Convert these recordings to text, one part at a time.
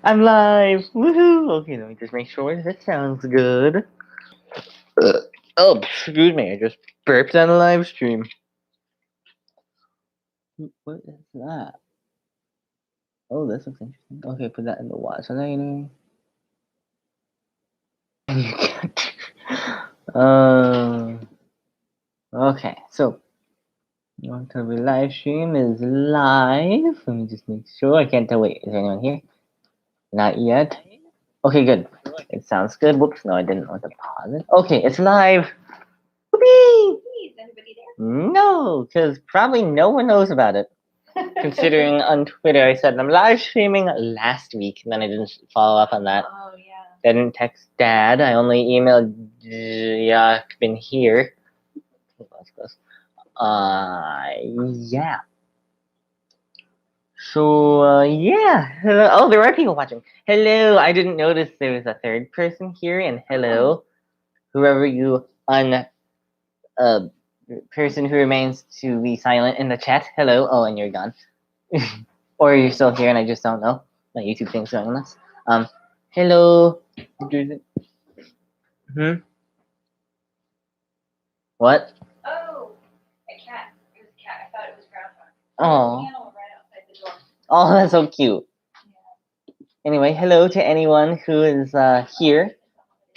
I'm live! Woohoo! Okay, let me just make sure that sounds good. Oh, excuse me, I just burped on a live stream. What is that? Oh, this looks interesting. Okay, put that in the watch later. Okay, so October live stream is live. Let me just make sure. I can't tell. Wait, is there anyone here? Not yet. Okay, good. It sounds good. Whoops, no, I didn't want to pause it. Okay, it's live. Whoopee! Is anybody there? No, because probably no one knows about it. Considering on Twitter I said I'm live streaming last week, and then I didn't follow up on that. Oh yeah. I didn't text Dad. I only emailed been here. Yeah. So, yeah. Oh, there are people watching. Hello. I didn't notice there was a third person here, and hello, whoever you person who remains to be silent in the chat. Hello. Oh, and you're gone. Or you're still here and I just don't know. My YouTube thing's going nuts. Hello. What? Oh, a cat. It was a cat. I thought it was Groundhog. Oh. Piano right outside the door. Oh, that's so cute. Yeah. Anyway, hello to anyone who is here.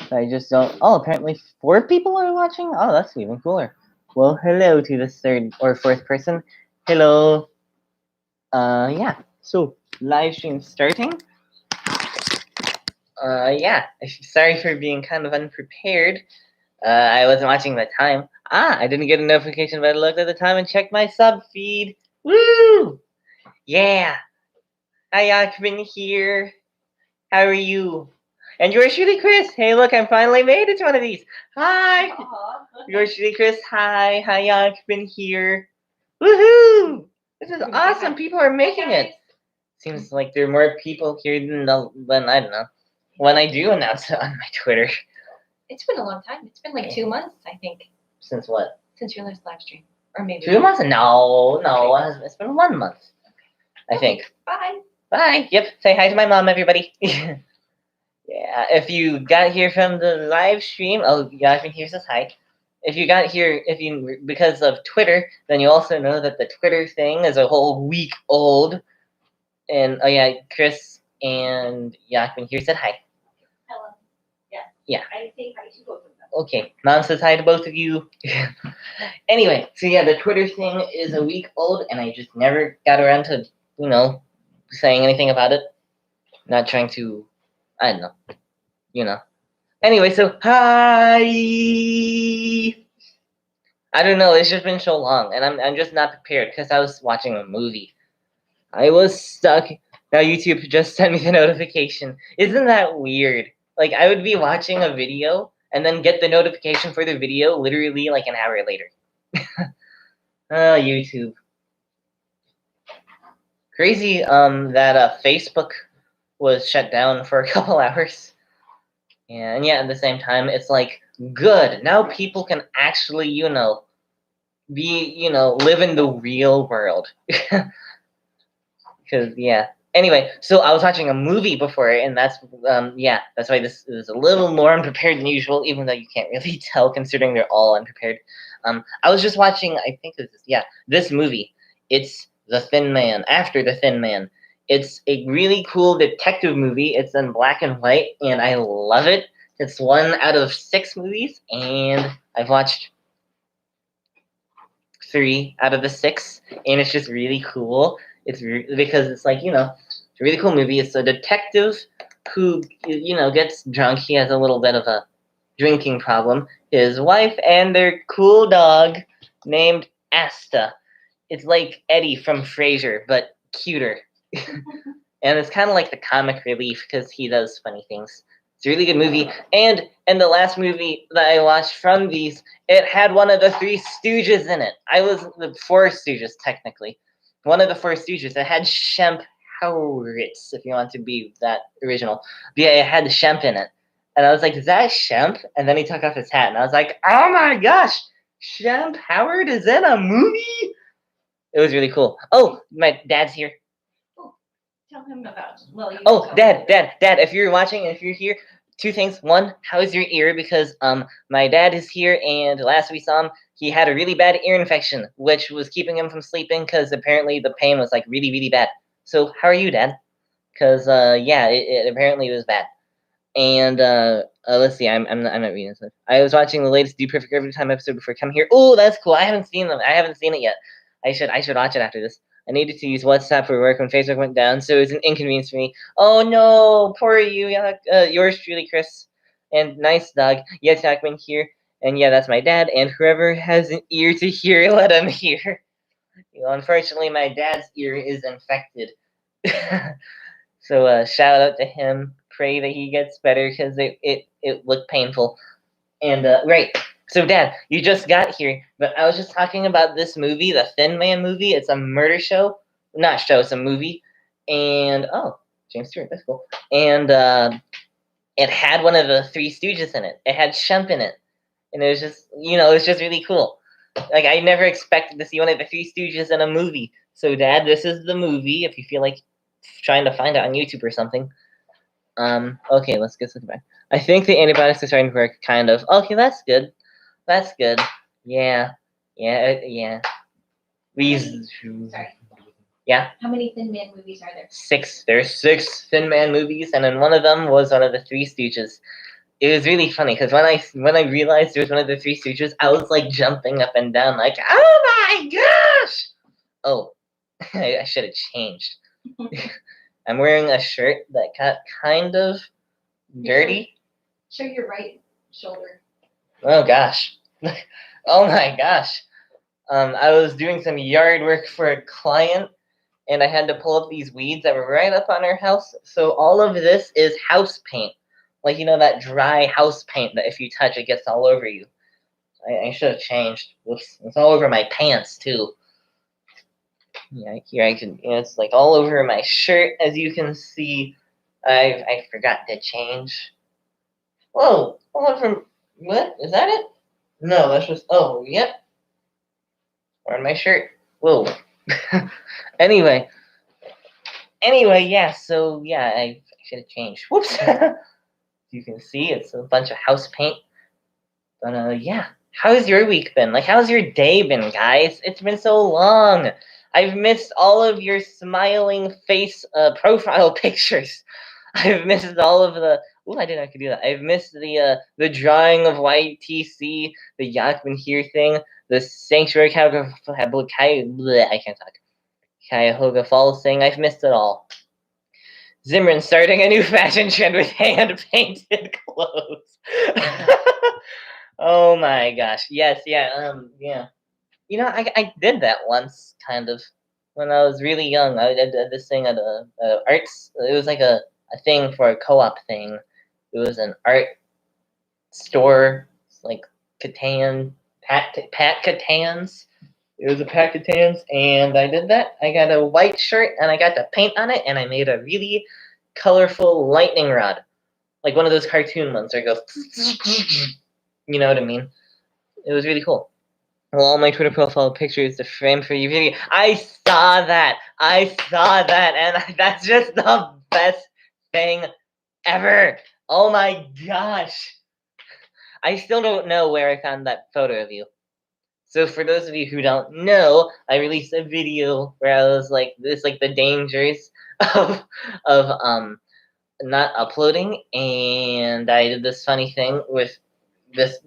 I just don't. Oh, apparently 4 people are watching. Oh, that's even cooler. Well, hello to this third or fourth person. Hello. Yeah. So live stream starting. Yeah. Sorry for being kind of unprepared. I wasn't watching the time. I didn't get a notification, but I looked at the time and checked my sub feed. Woo! Yeah. Hi, Yakman here. How are you? And yours truly, Chris. Hey, look, I finally made it to one of these. Hi. Yours truly, Chris. Hi. Hi, Yakman here. Woohoo! This is awesome. People are making it. Seems like there are more people here than I don't know. When I do announce it on my Twitter. It's been a long time. It's been like 2 months, I think. Since what? Since your last live stream. Or maybe 2 months? No. It's been 1 month. I think. Bye. Bye. Yep. Say hi to my mom, everybody. Yeah. If you got here from the live stream, oh, Yasmin here says hi. If you got here, because of Twitter, then you also know that the Twitter thing is a whole week old. And oh yeah, Chris and Yasmin here said hi. Hello. Yeah. Yeah. I say hi to both of them. Okay, Mom says hi to both of you. Anyway, so yeah, the Twitter thing is a week old, and I just never got around to, saying anything about it. Not trying to, I don't know, Anyway, so hi. I don't know. It's just been so long, and I'm just not prepared because I was watching a movie. I was stuck. Now YouTube just sent me the notification. Isn't that weird? Like I would be watching a video and then get the notification for the video literally like an hour later. Oh, YouTube. Crazy that Facebook was shut down for a couple hours. And yeah, at the same time, it's like, good. Now people can actually, live in the real world. Because, yeah. Anyway, so I was watching a movie before, and that's why this is a little more unprepared than usual, even though you can't really tell considering they're all unprepared. I was just watching, I think this movie. It's The Thin Man, After the Thin Man. It's a really cool detective movie. It's in black and white, and I love it. It's 1 out of 6 movies, and I've watched 3 out of the 6, and it's just really cool. It's because it's like, it's a really cool movie. It's a detective who, gets drunk. He has a little bit of a drinking problem. His wife and their cool dog named Asta. It's like Eddie from Frasier, but cuter. And it's kind of like the comic relief because he does funny things. It's a really good movie. And the last movie that I watched from these, it had one of the 3 Stooges in it. I was the 4 Stooges, technically. One of the 4 Stooges. It had Shemp Howritz, if you want to be that original. But yeah, it had Shemp in it. And I was like, is that Shemp? And then he took off his hat. And I was like, oh my gosh, Shemp Howard is in a movie? It was really cool. Oh, my dad's here. Tell him about. Well, you Oh, tell Dad, him. Dad, if you're watching and if you're here, two things. One, how's your ear? Because my dad is here, and last we saw him, he had a really bad ear infection, which was keeping him from sleeping because apparently the pain was like really, really bad. So how are you, Dad? Because yeah, it apparently was bad. And let's see, I'm not reading this. I was watching the latest Do Perfect Every Time episode before coming here. Oh, that's cool. I haven't seen them. I haven't seen it yet. I should watch it after this. I needed to use WhatsApp for work when Facebook went down, so it was an inconvenience for me. Oh no, poor you. Yeah, yours truly, Chris. And nice dog. Yeah, Jackman here. And yeah, that's my dad. And whoever has an ear to hear, let him hear. Unfortunately, my dad's ear is infected. So shout out to him. Pray that he gets better because it looked painful. And right. So Dad, you just got here, but I was just talking about this movie, the Thin Man movie. It's a murder show. Not show, it's a movie. And oh, James Stewart, that's cool. And it had one of the Three Stooges in it. It had Shump in it. And it was just it was just really cool. Like I never expected to see one of the Three Stooges in a movie. So Dad, this is the movie. If you feel like trying to find it on YouTube or something. Okay, let's get something back. I think the antibiotics are starting to work, kind of. Okay, that's good. That's good. Yeah. Yeah. These. Sorry. Yeah. How many Thin Man movies are there? 6. There's 6 Thin Man movies, and then one of them was one of the Three Stooges. It was really funny because when I realized it was one of the Three Stooges, I was like jumping up and down, like, oh my gosh! Oh, I should have changed. I'm wearing a shirt that got kind of dirty. Show your right shoulder. Oh gosh. Oh my gosh. I was doing some yard work for a client, and I had to pull up these weeds that were right up on our house. So all of this is house paint. Like, that dry house paint that if you touch, it gets all over you. I should have changed. Oops. It's all over my pants, too. Yeah, here I can, it's like all over my shirt, as you can see. I forgot to change. Whoa, hold on from, what? Is that it? No, that's just, oh, yep. Wearing my shirt. Whoa. Anyway, yeah, so yeah, I should have changed. Whoops. You can see it's a bunch of house paint. But yeah, how's your week been? Like, how's your day been, guys? It's been so long. I've missed all of your smiling face profile pictures. I've missed all of the. Ooh, I didn't have to do that. I've missed the drawing of YTC, the Yakman here thing, the Sanctuary I can't talk. Cuyahoga Falls thing. I've missed it all. Zimran starting a new fashion trend with hand-painted clothes. Oh my gosh. Yes, yeah, yeah. I did that once, kind of, when I was really young. I did this thing at a arts. It was like a thing for a co-op thing. It was an art store, like Catan, Pat Catans. It was a pack of Catans, and I did that. I got a white shirt, and I got the paint on it, and I made a really colorful lightning rod, like one of those cartoon ones where it goes. You know what I mean? It was really cool. Well, all my Twitter profile picture is the frame for your video. I saw that, and that's just the best thing ever. Oh my gosh. I still don't know where I found that photo of you. So for those of you who don't know, I released a video where I was like, this like the dangers of not uploading, and I did this funny thing with this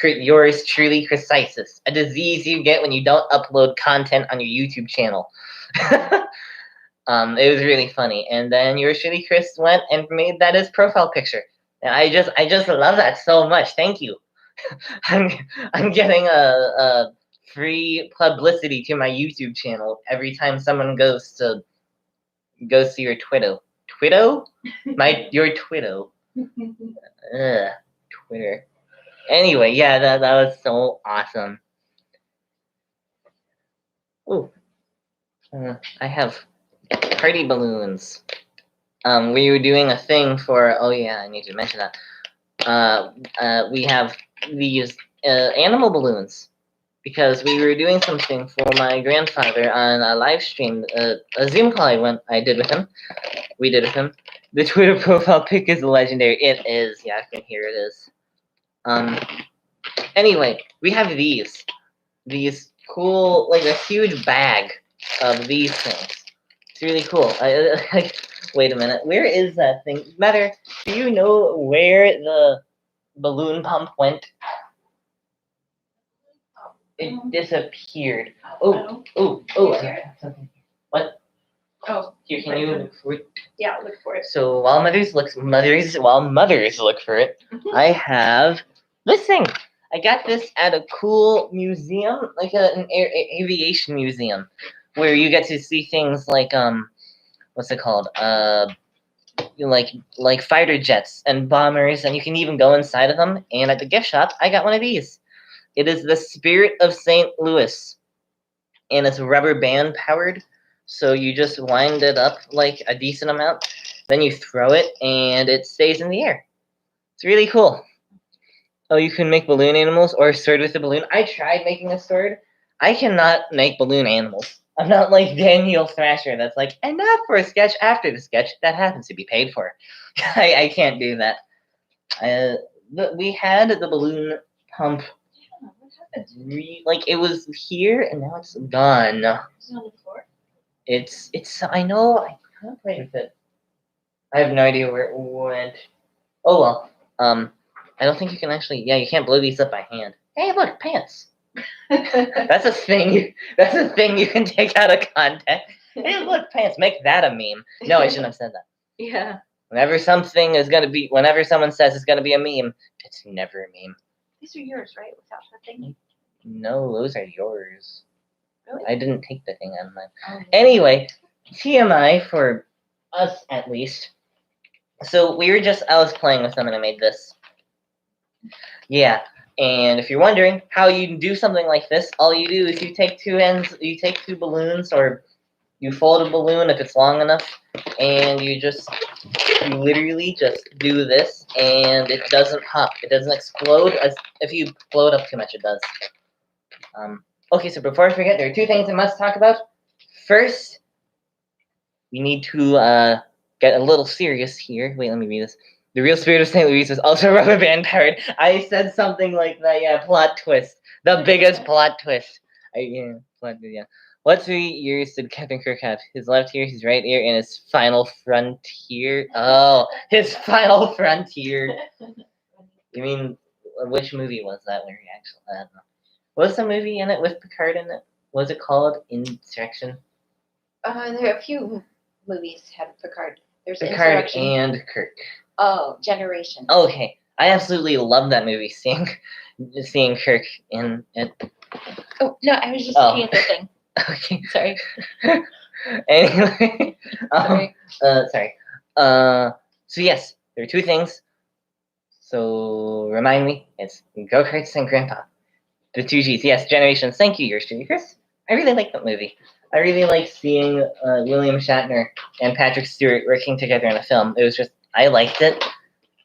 yours truly Chrysisis, a disease you get when you don't upload content on your YouTube channel. It was really funny, and then yours truly Chris went and made that his profile picture, and I just love that so much. Thank you. I'm getting a free publicity to my YouTube channel every time someone goes to your Twitter. Twitter? Your Twitter. Twitter. Anyway, yeah, that was so awesome. Ooh. I have party balloons. We were doing a thing for, oh yeah, I need to mention that. We have these animal balloons. because we were doing something for my grandfather on a live stream, a Zoom call I did with him. We did with him. The Twitter profile pic is legendary. It is. Yeah, here it is. Anyway, we have these cool, like a huge bag of these things. It's really cool. Wait a minute. Where is that thing? Matter, do you know where the balloon pump went? It disappeared. Oh. What? Oh, Here, can you look for it? yeah, look for it. So while mothers look for it, I have this thing. I got this at a cool museum, like an aviation museum, where you get to see things like what's it called? Like fighter jets and bombers, and you can even go inside of them. And at the gift shop, I got one of these. It is the Spirit of St. Louis, and it's rubber band powered. So you just wind it up like a decent amount, then you throw it, and it stays in the air. It's really cool. Oh, you can make balloon animals or a sword with a balloon. I tried making a sword. I cannot make balloon animals. I'm not like Daniel Thrasher that's like, and not for a sketch after the sketch that happens to be paid for. I can't do that. We had the balloon pump. Like it was here and now it's gone. Is it on the floor? It's I know I kind of played with it. I have no idea where it went. Oh well. I don't think you can actually. Yeah, you can't blow these up by hand. Hey, look, pants. That's a thing. That's a thing you can take out of context. Hey, look, pants. Make that a meme. No, I shouldn't have said that. Yeah. Whenever someone says it's gonna be a meme, it's never a meme. These are yours, right? Without the thing? No, those are yours. Really? I didn't take the thing out of mine. Oh. Anyway, TMI for us at least. So I was playing with them and I made this. Yeah, and if you're wondering how you do something like this, all you do is you take two balloons, or you fold a balloon if it's long enough, and you literally just do this, and it doesn't pop. It doesn't explode as if you blow it up too much. It does. Okay, so before I forget, there are two things I must talk about. First, we need to get a little serious here. Wait, let me read this. The real Spirit of St. Louis was also rubber band powered. I said something like that. Yeah, plot twist. The biggest plot twist. What 3 ears did Captain Kirk have? His left ear, his right ear, and his final frontier. Oh, his final frontier. You mean, which movie was that? Where he actually? I don't know. Was the movie in it with Picard in it? Was it called Insurrection? There are a few movies had Picard. There's Picard Insurrection. and Kirk. Oh, Generation. Okay, I absolutely love that movie. Seeing Kirk in it. Oh no, I was just looking at the thing. Okay, Sorry. Anyway, Sorry. sorry. So yes, there are two things. So remind me, it's go-karts and Grandpa. The two G's. Yes, Generations. Thank you, yours truly, Chris. I really like that movie. I really like seeing William Shatner and Patrick Stewart working together in a film. I liked it.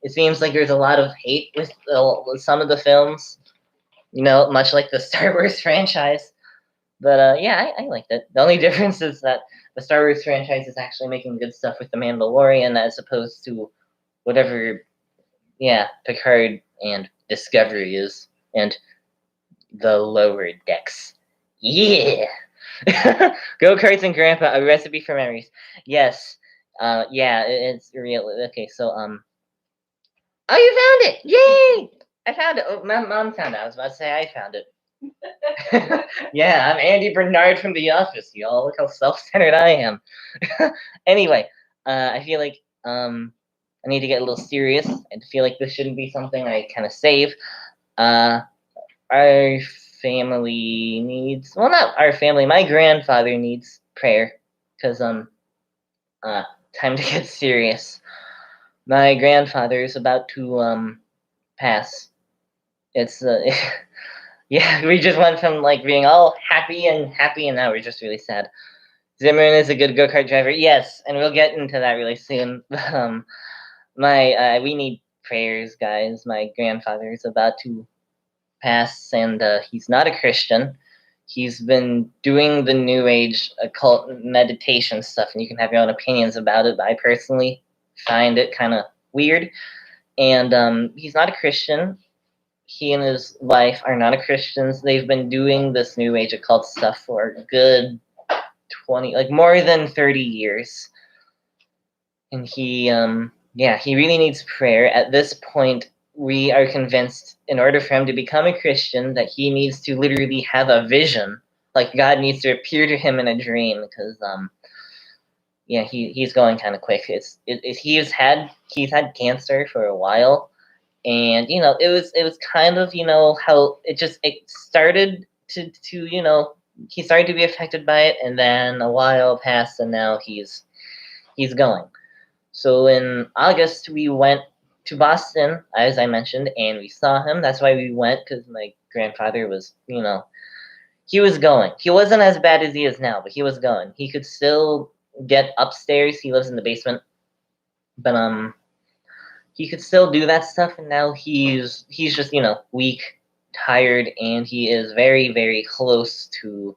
It seems like there's a lot of hate with some of the films, much like the Star Wars franchise. But yeah, I liked it. The only difference is that the Star Wars franchise is actually making good stuff with The Mandalorian as opposed to whatever, Picard and Discovery is, and the lower decks. Yeah! Go-karts and Grandpa, a recipe for memories. Yes. It's real. Okay, so, oh, you found it! Yay! I found it. Oh, my mom found it. I was about to say I found it. Yeah, I'm Andy Bernard from The Office, y'all. Look how self-centered I am. Anyway, I feel like, I need to get a little serious. I feel like this shouldn't be something I kind of save. Our family needs, well, not our family, my grandfather needs prayer, because, time to get serious. My grandfather is about to, pass. It's, yeah, we just went from, like, being all happy, and now we're just really sad. Zimmerman is a good go-kart driver, yes, and we'll get into that really soon. We need prayers, guys. My grandfather is about to passed, and he's not a Christian. He's been doing the New Age occult meditation stuff, and you can have your own opinions about it, but I personally find it kind of weird. And he's not a Christian. He and his wife are not a Christians. They've been doing this New Age occult stuff for a good 20, like more than 30 years. And he really needs prayer. At this point, we are convinced in order for him to become a Christian that he needs to literally have a vision. Like God needs to appear to him in a dream, because he's going kind of quick. He's had cancer for a while, and it was kind of how it started to he started to be affected by it, and then a while passed, and now he's going. So in August, we went to Boston, as I mentioned, and we saw him. That's why we went, because my grandfather was, he was going. He wasn't as bad as he is now, but he was going. He could still get upstairs. He lives in the basement, but he could still do that stuff. And now he's just weak, tired, and he is very, very close to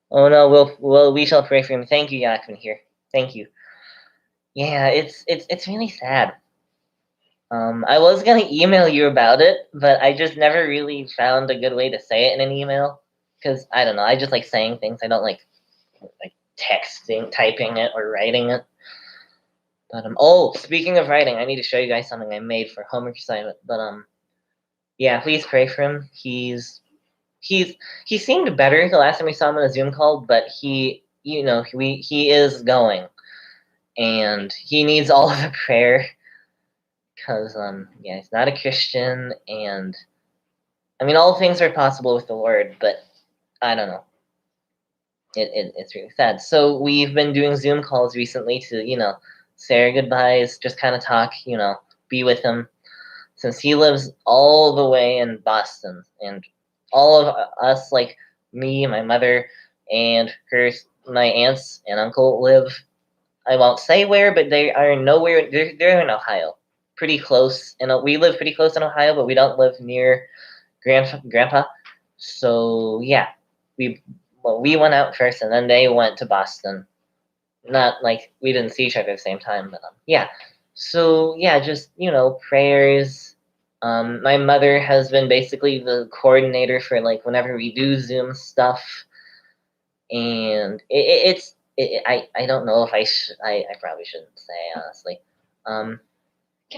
Oh no, we shall pray for him. Thank you, Yakman here. Thank you. Yeah, it's really sad. I was gonna email you about it, but I just never really found a good way to say it in an email. Cause I don't know, I just like saying things. I don't like texting, typing it, or writing it. But oh, speaking of writing, I need to show you guys something I made for homework assignment. But yeah, please pray for him. He seemed better the last time we saw him on a Zoom call, but he is going. And he needs all of the prayer, because he's not a Christian, and I mean, all things are possible with the Lord, but I don't know. It's really sad. So we've been doing Zoom calls recently to say our goodbyes, just kind of talk, be with him, since he lives all the way in Boston, and all of us, like me, my mother, and my aunts and uncle live. I won't say where, but they are nowhere. They're in Ohio, pretty close. And we live pretty close in Ohio, but we don't live near Grandpa. So yeah, we went out first, and then they went to Boston. Not like we didn't see each other at the same time, but yeah. So yeah, just prayers. My mother has been basically the coordinator for like whenever we do Zoom stuff, and I don't know if I probably shouldn't say, honestly. Can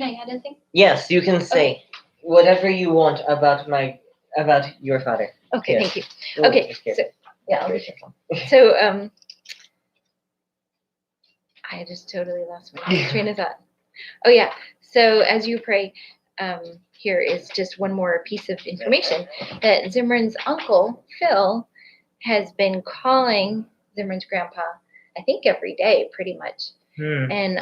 I add anything? Yes, you can say whatever you want about your father. Okay, Here. thank you. Ooh, Okay, it's here. so Yeah, very careful. so I just totally lost my train of thought. Oh yeah. So as you pray, here is just one more piece of information that Zimran's uncle Phil has been calling Zimran's grandpa, I think every day, pretty much, and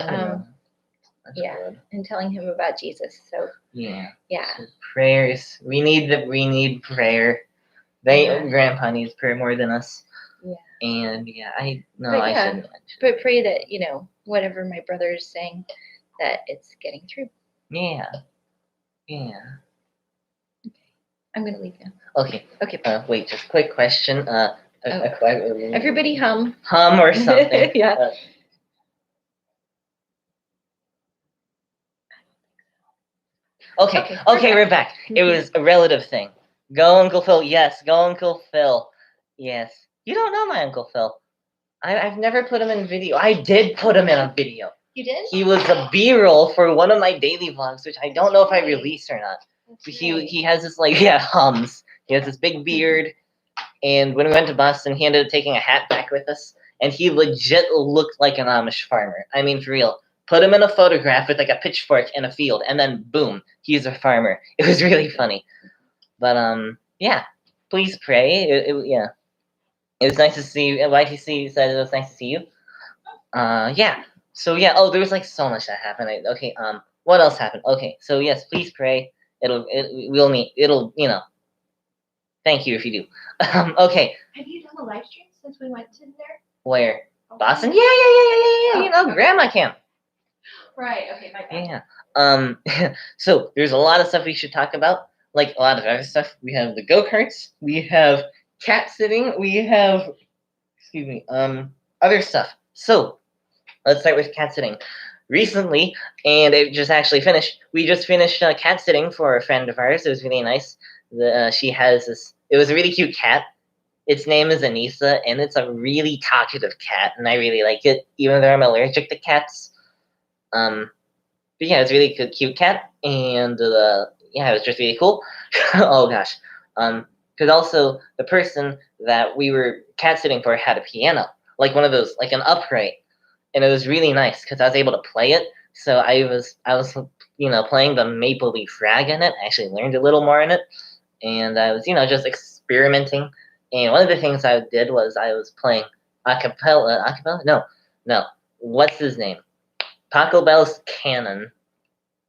yeah, good. And telling him about Jesus. So yeah. So prayers. We need prayer. Grandpa needs prayer more than us. Yeah. And I shouldn't. But pray that whatever my brother is saying, that it's getting through. Yeah. Yeah. Okay. I'm gonna leave now. Okay. Wait, just a quick question. Everybody hum or something. Yeah. Okay, we're back. It was a relative thing. Go Uncle Phil. Yes, go Uncle Phil. Yes. You don't know my Uncle Phil. I've never put him in video. I did put him in a video. You did? He was a B-roll for one of my daily vlogs, which I don't know if I released or not. But he has this hums. He has this big beard, and when we went to Boston, he ended up taking a hat back with us, and he legit looked like an Amish farmer. I mean, for real. Put him in a photograph with a pitchfork in a field, and then boom, he's a farmer. It was really funny. But yeah, please pray. It was nice to see you. YTC said it was nice to see you. Yeah. So yeah. Oh, there was so much that happened. What else happened? Okay. So yes, please pray. We'll meet. Thank you if you do. Okay. Have you done a live stream since we went to there? Where? Boston? Yeah. Grandma camp. Right. Okay. My bad. Yeah. So there's a lot of stuff we should talk about, like a lot of other stuff. We have the go-karts, we have cat sitting, we have, excuse me, other stuff. So let's start with cat sitting. Recently, and it just actually finished. We just finished cat sitting for a friend of ours. It was really nice. She has this. It was a really cute cat. Its name is Anissa, and it's a really talkative cat, and I really like it, even though I'm allergic to cats. But yeah, it's a really cute cat, and yeah, it was just really cool. Oh gosh, because also the person that we were cat sitting for had a piano, like one of those, like an upright, and it was really nice because I was able to play it. So I was playing the Maple Leaf Rag in it. I actually learned a little more in it, and I was just experimenting. And one of the things I did was I was playing a cappella. No. What's his name? Taco Bell's Canon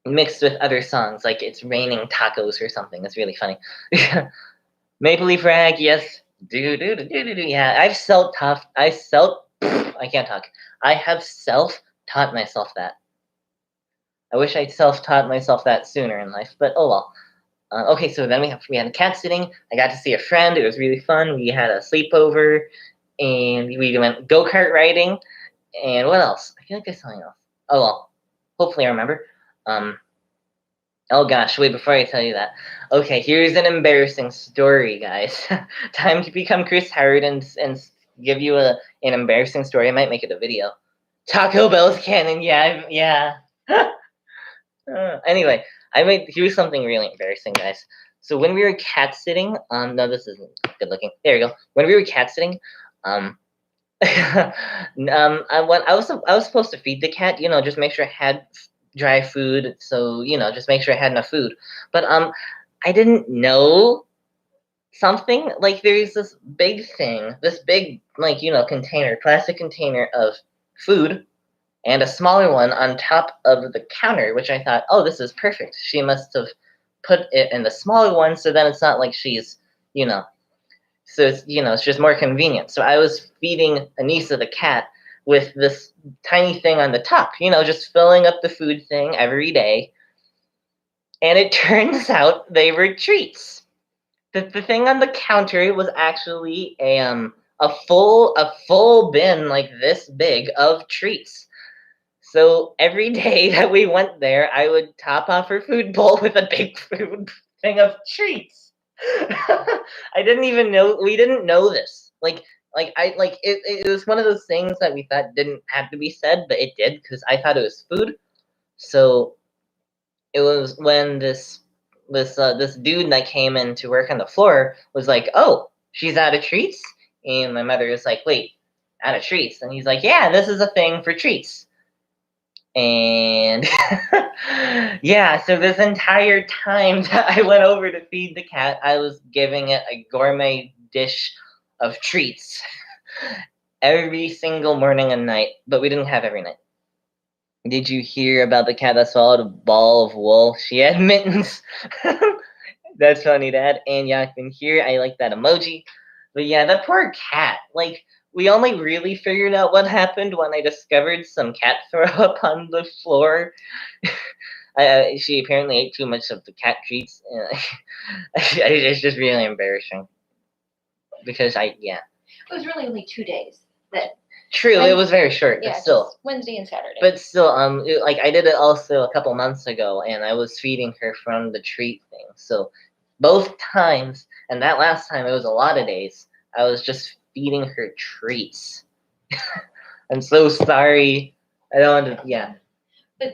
mixed with other songs, like It's Raining Tacos or something. It's really funny. Maple Leaf Rag, yes. Yeah, I can't talk. I have self-taught myself that. I wish I'd self-taught myself that sooner in life, but oh well. Okay, so then we had cat sitting. I got to see a friend. It was really fun. We had a sleepover, and we went go-kart riding. And what else? I feel like there's something else. Oh well. Hopefully I remember. Oh gosh, wait, before I tell you that. Okay, here's an embarrassing story, guys. Time to become Chris Howard and give you an embarrassing story. I might make it a video. Taco Bell's canon, yeah. Anyway, here's something really embarrassing, guys. So when we were cat sitting, no, this isn't good looking. There we go. When we were cat sitting, I was supposed to feed the cat, just make sure it had dry food, so just make sure it had enough food. But I didn't know something. Like there's this big thing, this big container, plastic container of food, and a smaller one on top of the counter, which I thought, oh, this is perfect. She must have put it in the smaller one, so then it's not like she's, so it's just more convenient. So I was feeding Anissa the cat with this tiny thing on the top, just filling up the food thing every day. And it turns out they were treats. The thing on the counter was actually a full bin like this big of treats. So every day that we went there, I would top off her food bowl with a big food thing of treats. I didn't even know. We didn't know this. It was one of those things that we thought didn't have to be said, but it did because I thought it was food. So it was when this dude that came in to work on the floor was like, "Oh, she's out of treats," and my mother was like, "Wait, out of treats?" And he's like, "Yeah, this is a thing for treats." And yeah, so this entire time that I went over to feed the cat, I was giving it a gourmet dish of treats every single morning and night, but we didn't have every night. Did you hear about the cat that swallowed a ball of wool? She had mittens. That's funny, Dad. And yeah, I can hear. I like that emoji. But yeah, that poor cat. Like, we only really figured out what happened when I discovered some cat throw up on the floor. She apparently ate too much of the cat treats. And it's just really embarrassing. Because It was really only 2 days. True, it was very short, but still. Just Wednesday and Saturday. But still, I did it also a couple months ago, and I was feeding her from the treat thing. So both times, and that last time it was a lot of days, I was just feeding her treats. I'm so sorry. I don't want to. Yeah. But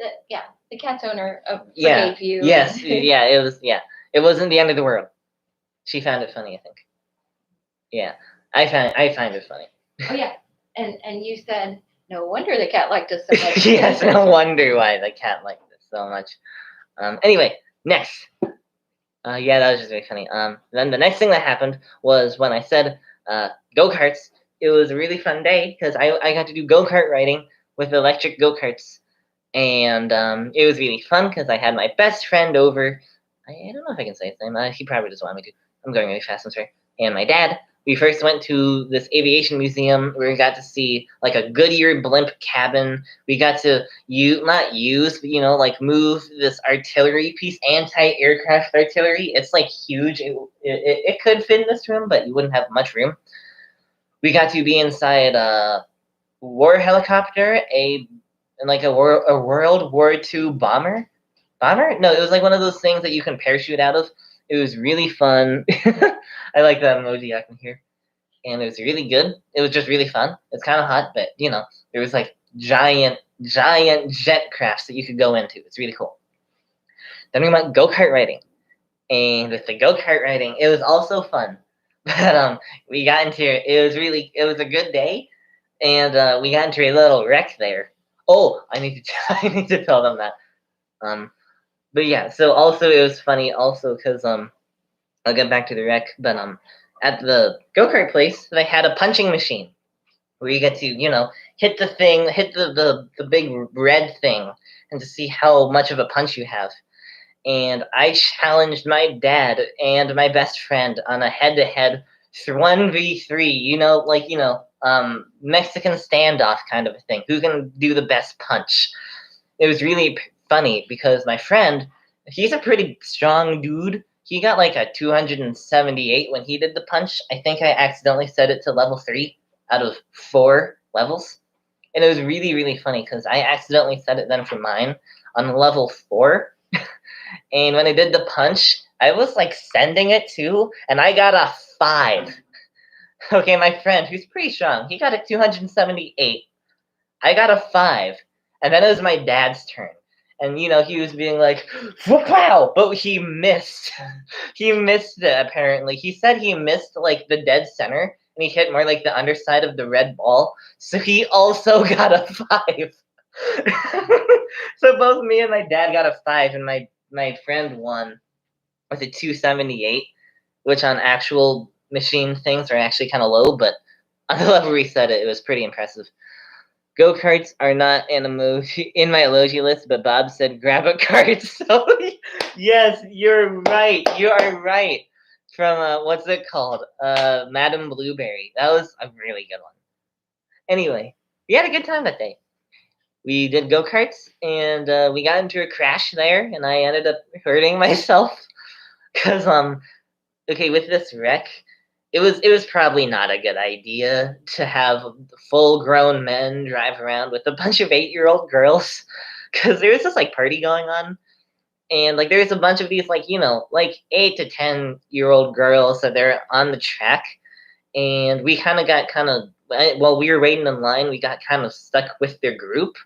the cat's owner forgave you. Yes. Yeah. It was. Yeah. It wasn't the end of the world. She found it funny, I think. Yeah. I find it funny. Oh yeah. And you said, no wonder the cat liked us so much. Yes, no wonder why the cat liked us so much. Anyway, next. Yeah, that was just very funny. Then the next thing that happened was when I said go-karts. It was a really fun day because I got to do go-kart riding with electric go-karts. And it was really fun because I had my best friend over. I don't know if I can say his name. He probably doesn't want me to. I'm going really fast, I'm sorry. And my dad. we first went to this aviation museum where we got to see like a Goodyear blimp cabin. We got to not use, but like move this artillery piece, anti-aircraft artillery. It's like huge. It could fit in this room, but you wouldn't have much room. We got to be inside a war helicopter, a World War II bomber. No, it was like one of those things that you can parachute out of. It was really fun. I like that emoji I can hear. And it was really good. It was just really fun. It's kind of hot, but there was like giant jet crafts that you could go into. It's really cool. Then we went go-kart riding. And with the go-kart riding, it was also fun. But we got into it was a good day. And we got into a little wreck there. Oh, I need to tell them that. But yeah, so also it was funny also because I'll get back to the wreck, but at the go-kart place they had a punching machine where you get to hit the thing, hit the big red thing, and to see how much of a punch you have. And I challenged my dad and my best friend on a head-to-head 1v3, Mexican standoff kind of a thing. Who can do the best punch? It was really funny because my friend, he's a pretty strong dude. He got like a 278 when he did the punch. I think I accidentally set it to level 3 out of 4 levels. And it was really, really funny because I accidentally set it then for mine on level 4. And when I did the punch, I was like sending it too, and I got a 5. Okay, my friend, who's pretty strong, he got a 278. I got a 5. And then it was my dad's turn. And he was being like, wow, but he missed. He missed it, apparently. He said he missed like the dead center, and he hit more like the underside of the red ball. So he also got a 5. So both me and my dad got a 5, and my friend won with a 278, which on actual machine things are actually kind of low, but on the level we set it, it was pretty impressive. Go-karts are not in my emoji list, but Bob said grab a cart. So yes, you're right. You are right. From what's it called? Madam Blueberry. That was a really good one. Anyway, we had a good time that day. We did go-karts, and we got into a crash there, and I ended up hurting myself because okay, with this wreck, it was probably not a good idea to have full-grown men drive around with a bunch of 8-year-old girls, because there was this like party going on, and like there was a bunch of these like 8 to 10-year-old girls that they're on the track, and we got while we were waiting in line, we got kind of stuck with their group,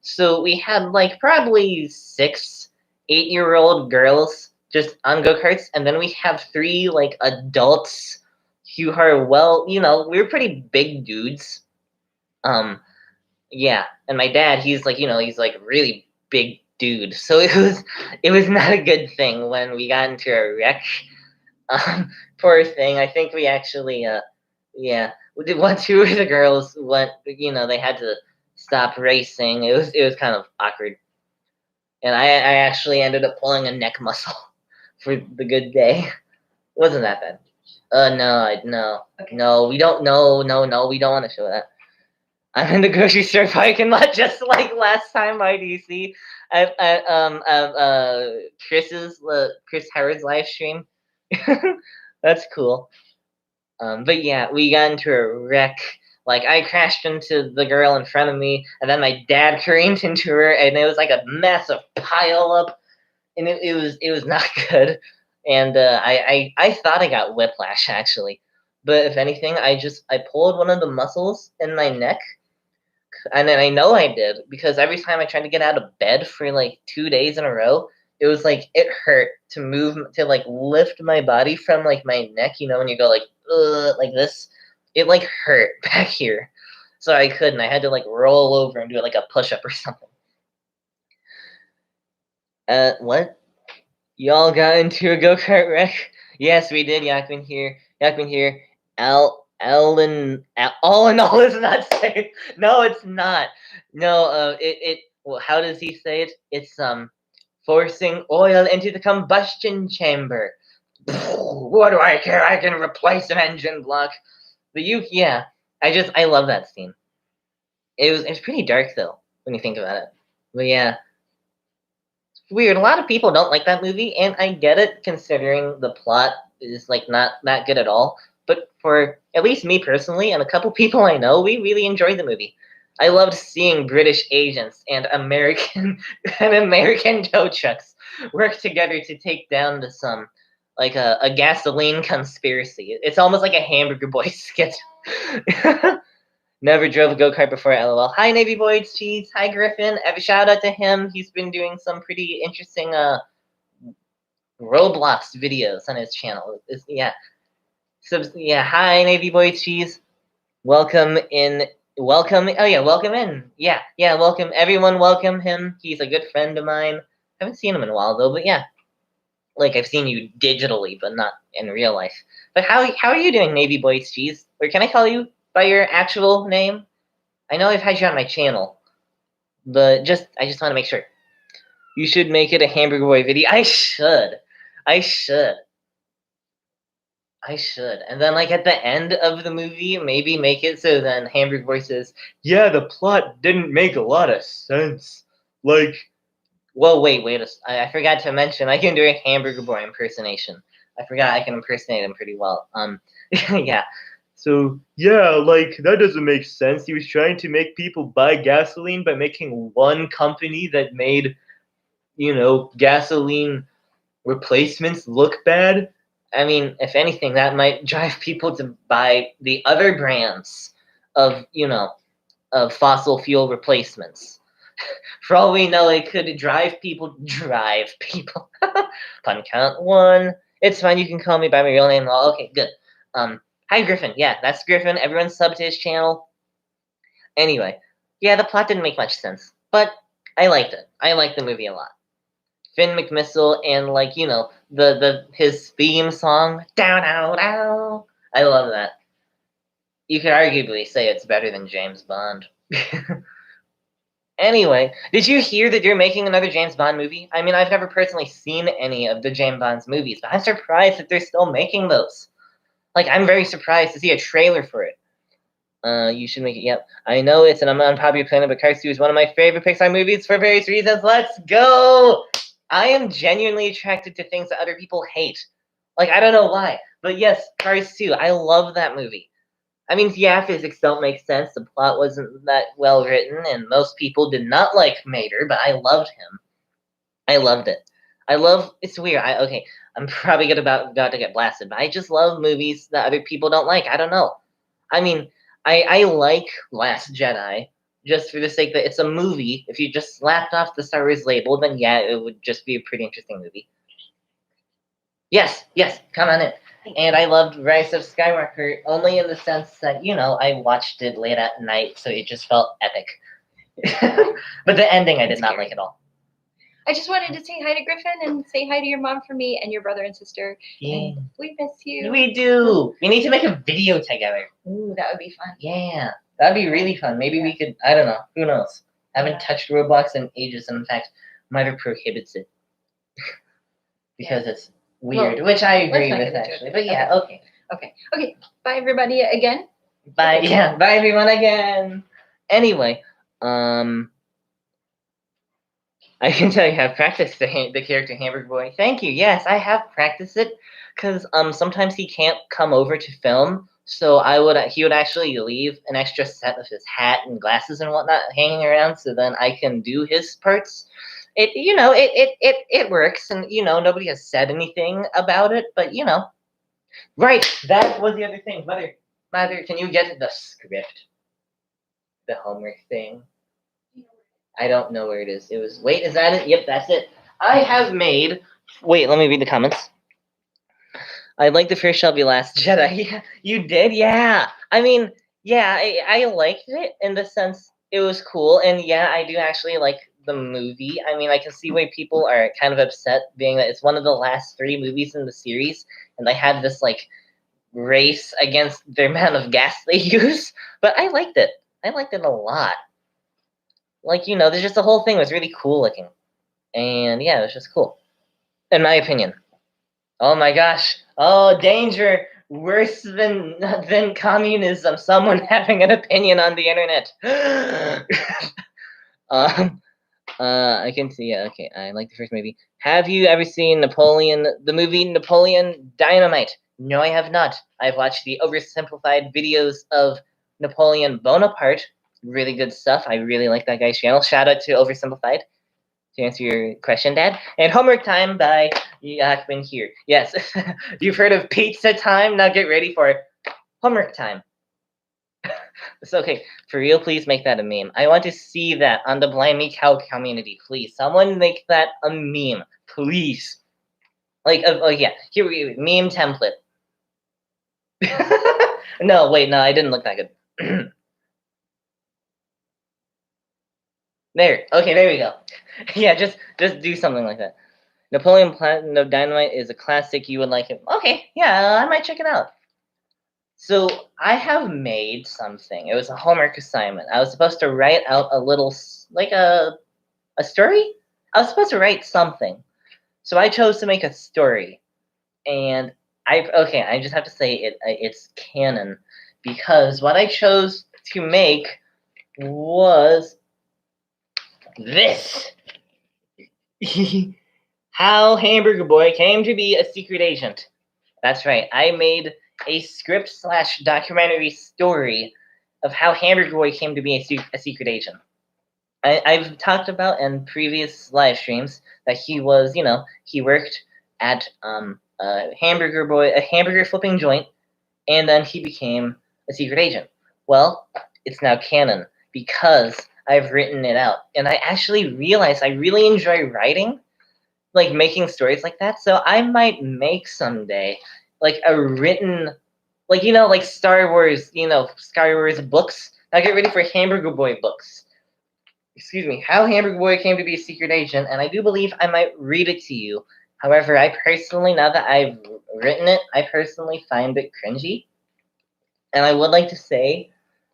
so we had like probably 6 8-year-old girls just on go-karts, and then we have 3 like adults who are we're pretty big dudes. Yeah, and my dad, he's like really big dude. So it was not a good thing when we got into a wreck. Poor thing. I think we actually yeah, we did 2 of the girls went, they had to stop racing. It was kind of awkward. And I actually ended up pulling a neck muscle for the good day. Wasn't that bad. No, Okay. no, we don't. No, we don't want to show that. I'm in the grocery store parking lot, just like last time IDC. Chris Howard's live stream. That's cool. But yeah, we got into a wreck. Like I crashed into the girl in front of me, and then my dad careened into her, and it was like a massive pile up, and it was not good. And I thought I got whiplash actually, but if anything, I pulled one of the muscles in my neck, and then I know I did because every time I tried to get out of bed for like 2 days in a row, it was like it hurt to move to like lift my body from like my neck. When you go like this, it like hurt back here, so I couldn't. I had to like roll over and do like a push up or something. What? Y'all got into a go-kart wreck? Yes, we did. Yakman here. All in all is not safe. No, it's not. No, well, how does he say it? It's forcing oil into the combustion chamber. What do I care? I can replace an engine block. But I love that scene. It's pretty dark though when you think about it. But yeah, it's weird. A lot of people don't like that movie, and I get it considering the plot is like not that good at all. But for at least me personally and a couple people I know, we really enjoyed the movie. I loved seeing British agents and American tow trucks work together to take down this like a gasoline conspiracy. It's almost like a Hamburger Boys skit. Never drove a go-kart before, lol. Hi, Navy Boyd's Cheese. Hi, Griffin. A shout out to him. He's been doing some pretty interesting Roblox videos on his channel. Hi, Navy Boyd's Cheese. Welcome in. Welcome. Oh, yeah, welcome in. Yeah, welcome. Everyone, welcome him. He's a good friend of mine. Haven't seen him in a while, though, but yeah. Like, I've seen you digitally, but not in real life. But how are you doing, Navy Boyd's Cheese? Or can I call you by your actual name? I know I've had you on my channel, but I just want to make sure. You should make it a Hamburger Boy video. I should. And then, like, at the end of the movie, maybe make it so then Hamburger Boy says, yeah, the plot didn't make a lot of sense. Like, well, wait. I forgot to mention, I can do a Hamburger Boy impersonation. I forgot I can impersonate him pretty well. Yeah. So, yeah, like, that doesn't make sense. He was trying to make people buy gasoline by making one company that made, gasoline replacements look bad. I mean, if anything, that might drive people to buy the other brands of, of fossil fuel replacements. For all we know, it could drive people. Pun count one. It's fine. You can call me by my real name. Okay, good. Hi, Griffin. Yeah, that's Griffin. Everyone sub to his channel. Anyway, yeah, the plot didn't make much sense, but I liked it. I liked the movie a lot. Finn McMissile and his theme song. Down, down, down. I love that. You could arguably say it's better than James Bond. Anyway, did you hear that you're making another James Bond movie? I mean, I've never personally seen any of the James Bond's movies, but I'm surprised that they're still making those. Like, I'm very surprised to see a trailer for it. You should make it. Yep, I know it's an unpopular opinion, but Cars 2 is one of my favorite Pixar movies for various reasons. Let's go! I am genuinely attracted to things that other people hate. Like, I don't know why, but yes, Cars 2. I love that movie. I mean, yeah, physics don't make sense. The plot wasn't that well written, and most people did not like Mater, but I loved him. I loved it. It's weird. I'm probably about to get blasted, but I just love movies that other people don't like. I don't know. I mean, I like Last Jedi just for the sake that it's a movie. If you just slapped off the Star Wars label, then yeah, it would just be a pretty interesting movie. Yes, come on in. And I loved Rise of Skywalker only in the sense that, I watched it late at night, so it just felt epic. But the ending I did not like at all. I just wanted to say hi to Griffin and say hi to your mom for me and your brother and sister. Yeah. And we miss you. We do. We need to make a video together. Ooh, that would be fun. Yeah, that'd be really fun. Maybe we could, I don't know. Who knows? I haven't touched Roblox in ages, and in fact, mother prohibits it. Because it's weird, which I agree with, actually. But yeah, okay. Bye, everybody, again. Bye everyone again. Anyway, I can tell you have practiced the character Hamburger Boy. Thank you. Yes, I have practiced it because sometimes he can't come over to film, so he would actually leave an extra set of his hat and glasses and whatnot hanging around, so then I can do his parts. It works, and nobody has said anything about it, but right. That was the other thing. Mother, can you get the script, the homework thing? I don't know where it is. Wait, is that it? Yep, that's it. I have made. Wait, let me read the comments. I like the first shall be last Jedi. Yeah, you did? Yeah. I mean, yeah, I liked it in the sense it was cool, and yeah, I do actually like the movie. I mean, I can see why people are kind of upset, being that it's one of the last 3 movies in the series, and they had this like race against the amount of gas they use. But I liked it. I liked it a lot. Like, there's just the whole thing was really cool looking. And yeah, it was just cool. In my opinion. Oh my gosh. Oh, danger. Worse than communism. Someone having an opinion on the internet. um, I can see. Yeah, okay. I like the first movie. Have you ever seen the movie Napoleon Dynamite? No, I have not. I've watched the oversimplified videos of Napoleon Bonaparte. Really good stuff. I really like that guy's channel. Shout out to Oversimplified to answer your question, Dad. And Homework Time by Yakman here. Yes, you've heard of Pizza Time? Now get ready for Homework Time. It's okay. For real, please make that a meme. I want to see that on the Blind Me Cow community. Please, someone make that a meme. Please. Like, oh yeah, here we go. Meme template. No, wait, no, I didn't look that good. There. Okay, there we go. Yeah, just do something like that. Napoleon Platinum Dynamite is a classic. You would like it. Okay, yeah, I might check it out. So I have made something. It was a homework assignment. I was supposed to write out a little, like a story. I was supposed to write something. So I chose to make a story, and I just have to say it's canon because what I chose to make was this. How Hamburger Boy came to be a secret agent. That's right. I made a script / documentary story of how Hamburger Boy came to be a secret agent. I've talked about in previous live streams that he was, he worked at a hamburger flipping joint, and then he became a secret agent. Well, it's now canon because I've written it out, and I actually realized I really enjoy writing, like making stories like that. So I might make someday like a written, like like Star Wars, Star Wars books. Now get ready for Hamburger Boy books. Excuse me, how Hamburger Boy came to be a secret agent, and I do believe I might read it to you. However, I personally, now that I've written it, I personally find it cringy. And I would like to say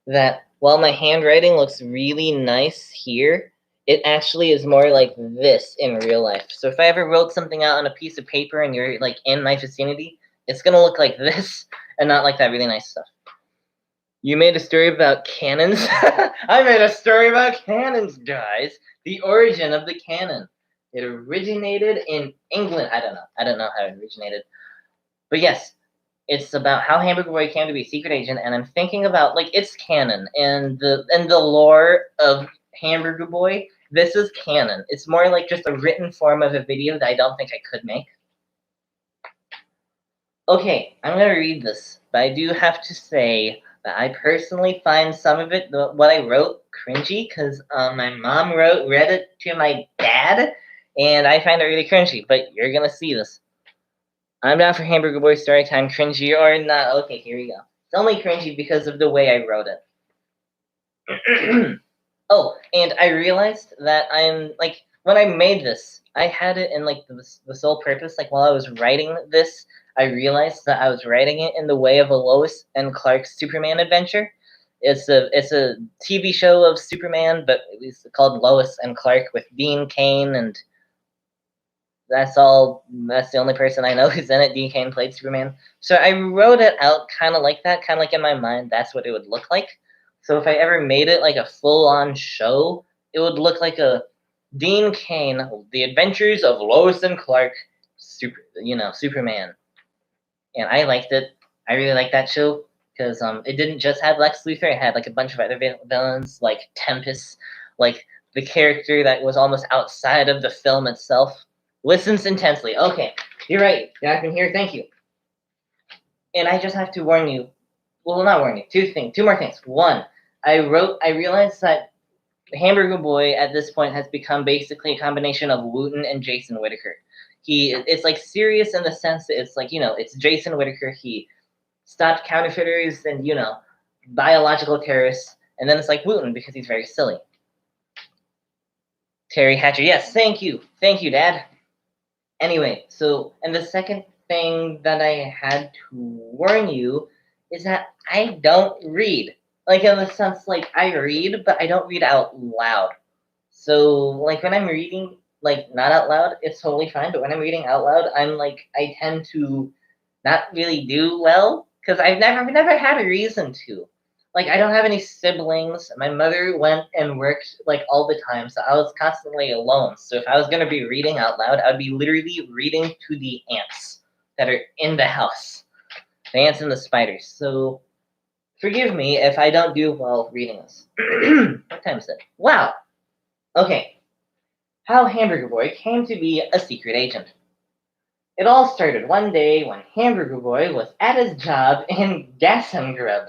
that while my handwriting looks really nice here, it actually is more like this in real life. So if I ever wrote something out on a piece of paper and you're like in my vicinity, it's gonna look like this and not like that really nice stuff. You made a story about cannons? I made a story about cannons, guys. The origin of the cannon. It originated in England. I don't know how it originated. But yes, it's about how Hamburger Boy came to be a secret agent, and I'm thinking about like it's canon and the lore of Hamburger Boy. This is canon. It's more like just a written form of a video that I don't think I could make. Okay, I'm gonna read this, but I do have to say that I personally find some of it, what I wrote, cringy, because my mom read it to my dad, and I find it really cringy. But you're gonna see this. I'm down for Hamburger Boy story time, cringy or not. Okay, here we go. It's only cringy because of the way I wrote it. Oh, and I realized that I'm like when I made this, I had it in like the sole purpose. Like while I was writing this, I realized that I was writing it in the way of a Lois and Clark Superman adventure. It's a TV show of Superman, but it's called Lois and Clark with Dean Cain, and that's all. That's the only person I know who's in it. Dean Cain played Superman. So I wrote it out kind of like that, kind of like in my mind. That's what it would look like. So if I ever made it like a full-on show, it would look like a Dean Cain, The Adventures of Lois and Clark, Superman. And I liked it. I really liked that show because it didn't just have Lex Luthor. It had like a bunch of other villains, like Tempest, like the character that was almost outside of the film itself. Listens intensely. Okay, you're right. I can hear. Thank you. And I just have to warn you. Well, not warn you. Two more things. One, I realized that Hamburger Boy at this point has become basically a combination of Wooten and Jason Whittaker. It's like serious in the sense that it's like, it's Jason Whittaker. He stopped counterfeiters and, biological terrorists. And then it's like Wooten because he's very silly. Terry Hatcher. Yes, thank you. Thank you, Dad. Anyway, so, and the second thing that I had to warn you is that I don't read. Like, in the sense, like, I read, but I don't read out loud. So, like, when I'm reading, like not out loud, it's totally fine. But when I'm reading out loud, I tend to not really do well because I've never had a reason to. Like I don't have any siblings. My mother went and worked like all the time, so I was constantly alone. So if I was gonna be reading out loud, I would be literally reading to the ants that are in the house, the ants and the spiders. So forgive me if I don't do well reading this. What time is it? Wow. Okay. How Hamburger Boy came to be a secret agent. It all started one day when Hamburger Boy was at his job in Grub,